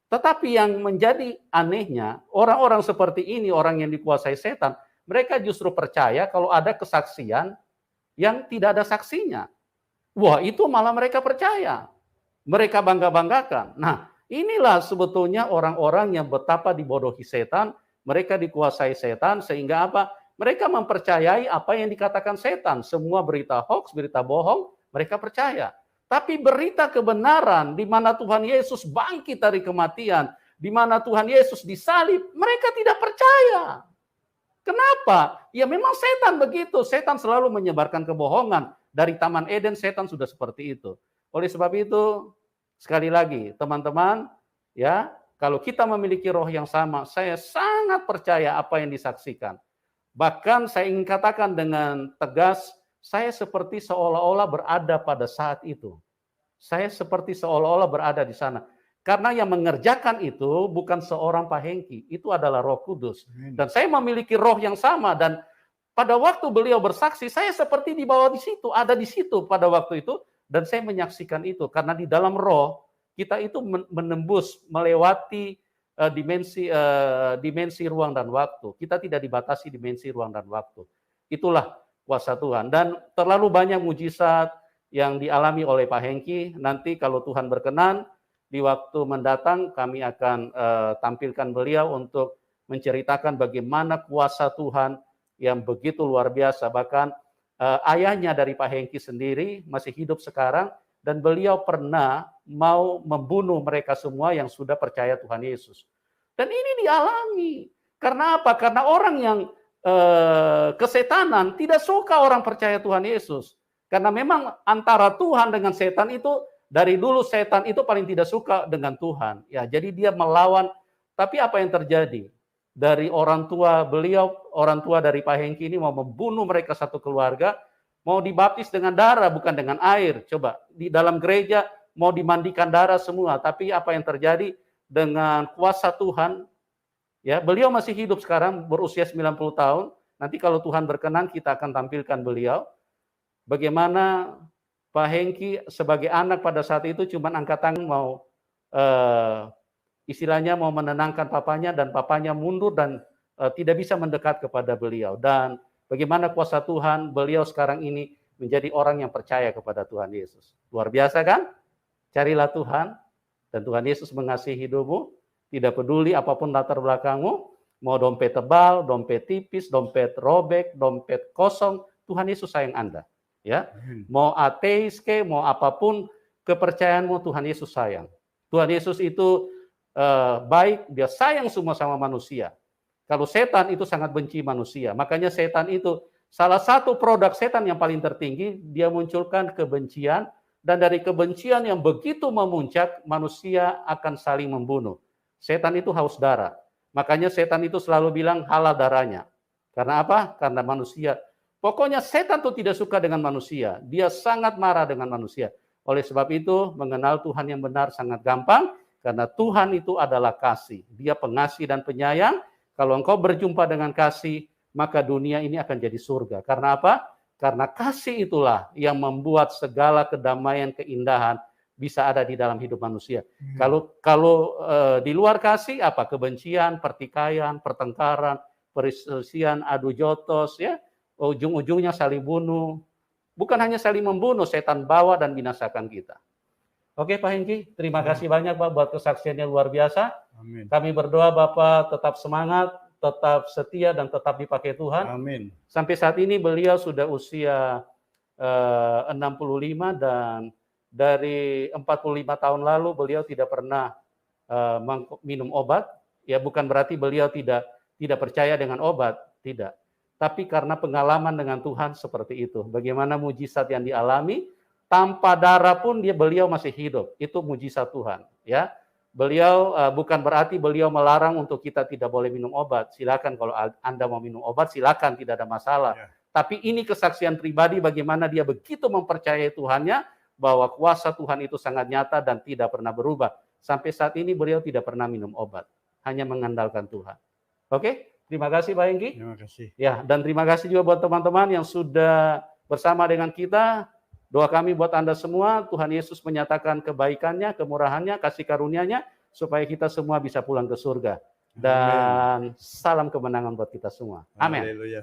Tetapi yang menjadi anehnya, orang-orang seperti ini, orang yang dikuasai setan, mereka justru percaya kalau ada kesaksian yang tidak ada saksinya. Wah, itu malah mereka percaya. Mereka bangga-banggakan. Nah, inilah sebetulnya orang-orang yang betapa dibodohi setan, mereka dikuasai setan, sehingga apa? Mereka mempercayai apa yang dikatakan setan. Semua berita hoax, berita bohong, mereka percaya. Tapi berita kebenaran, di mana Tuhan Yesus bangkit dari kematian, di mana Tuhan Yesus disalib, mereka tidak percaya. Kenapa? Ya memang setan begitu. Setan selalu menyebarkan kebohongan. Dari Taman Eden setan sudah seperti itu. Oleh sebab itu, sekali lagi teman-teman, ya, kalau kita memiliki roh yang sama, saya sangat percaya apa yang disaksikan. Bahkan saya ingin katakan dengan tegas, saya seperti seolah-olah berada pada saat itu. Saya seperti seolah-olah berada di sana. Karena yang mengerjakan itu bukan seorang Pak Hengki, itu adalah Roh Kudus. Dan saya memiliki roh yang sama, dan pada waktu beliau bersaksi, saya seperti dibawa di situ, ada di situ pada waktu itu, dan saya menyaksikan itu. Karena di dalam roh, kita itu menembus, melewati dimensi ruang dan waktu. Kita tidak dibatasi dimensi ruang dan waktu. Itulah kuasa Tuhan. Dan terlalu banyak mujizat yang dialami oleh Pak Hengki. Nanti kalau Tuhan berkenan, di waktu mendatang kami akan tampilkan beliau untuk menceritakan bagaimana kuasa Tuhan yang begitu luar biasa. Bahkan ayahnya dari Pak Hengki sendiri masih hidup sekarang, dan beliau pernah mau membunuh mereka semua yang sudah percaya Tuhan Yesus. Dan ini dialami. Karena apa? Karena orang yang kesetanan tidak suka orang percaya Tuhan Yesus. Karena memang antara Tuhan dengan setan itu, dari dulu setan itu paling tidak suka dengan Tuhan. Ya, jadi dia melawan. Tapi apa yang terjadi? Dari orang tua beliau, orang tua dari Pak Hengki ini mau membunuh mereka satu keluarga, mau dibaptis dengan darah bukan dengan air. Coba di dalam gereja mau dimandikan darah semua, tapi apa yang terjadi dengan kuasa Tuhan? Ya, beliau masih hidup sekarang, berusia 90 tahun. Nanti kalau Tuhan berkenan kita akan tampilkan beliau. Bagaimana Pak Hengki sebagai anak pada saat itu cuma angkat tangan mau istilahnya mau menenangkan papanya, dan papanya mundur dan tidak bisa mendekat kepada beliau. Dan bagaimana kuasa Tuhan, beliau sekarang ini menjadi orang yang percaya kepada Tuhan Yesus. Luar biasa kan? Carilah Tuhan, dan Tuhan Yesus mengasihi hidupmu, tidak peduli apapun latar belakangmu, mau dompet tebal, dompet tipis, dompet robek, dompet kosong, Tuhan Yesus sayang Anda. Ya, mau ateis ke, mau apapun kepercayaanmu, Tuhan Yesus sayang. Tuhan Yesus itu baik, dia sayang semua sama manusia. Kalau setan itu sangat benci manusia. Makanya setan itu, salah satu produk setan yang paling tertinggi, dia munculkan kebencian, dan dari kebencian yang begitu memuncak, manusia akan saling membunuh. Setan itu haus darah. Makanya setan itu selalu bilang halal darahnya. Karena apa? Karena manusia. Pokoknya setan itu tidak suka dengan manusia. Dia sangat marah dengan manusia. Oleh sebab itu, mengenal Tuhan yang benar sangat gampang. Karena Tuhan itu adalah kasih. Dia pengasih dan penyayang. Kalau engkau berjumpa dengan kasih, maka dunia ini akan jadi surga. Karena apa? Karena kasih itulah yang membuat segala kedamaian, keindahan bisa ada di dalam hidup manusia. Kalau di luar kasih apa? Kebencian, pertikaian, pertengkaran, perselisihan, adu jotos, ya, ujung-ujungnya saling bunuh. Bukan hanya saling membunuh, setan bawa dan binasakan kita. Oke Pak Hengki, terima kasih banyak Pak buat kesaksiannya luar biasa. Amin. Kami berdoa Bapak tetap semangat, tetap setia dan tetap dipakai Tuhan. Amin. Sampai saat ini beliau sudah usia 65 dan dari 45 tahun lalu beliau tidak pernah minum obat. Ya bukan berarti beliau tidak percaya dengan obat, tidak. Tapi karena pengalaman dengan Tuhan seperti itu. Bagaimana mujizat yang dialami, tanpa darah pun beliau masih hidup. Itu mujizat Tuhan, ya. Beliau bukan berarti beliau melarang untuk kita tidak boleh minum obat. Silakan kalau Anda mau minum obat, silakan, tidak ada masalah. Ya. Tapi ini kesaksian pribadi bagaimana dia begitu mempercayai Tuhannya, bahwa kuasa Tuhan itu sangat nyata dan tidak pernah berubah. Sampai saat ini beliau tidak pernah minum obat, hanya mengandalkan Tuhan. Oke, terima kasih Pak Hengki. Terima kasih. Ya, dan terima kasih juga buat teman-teman yang sudah bersama dengan kita. Doa kami buat Anda semua, Tuhan Yesus menyatakan kebaikannya, kemurahannya, kasih karunia-Nya, supaya kita semua bisa pulang ke surga. Dan salam kemenangan buat kita semua. Amin. Haleluya.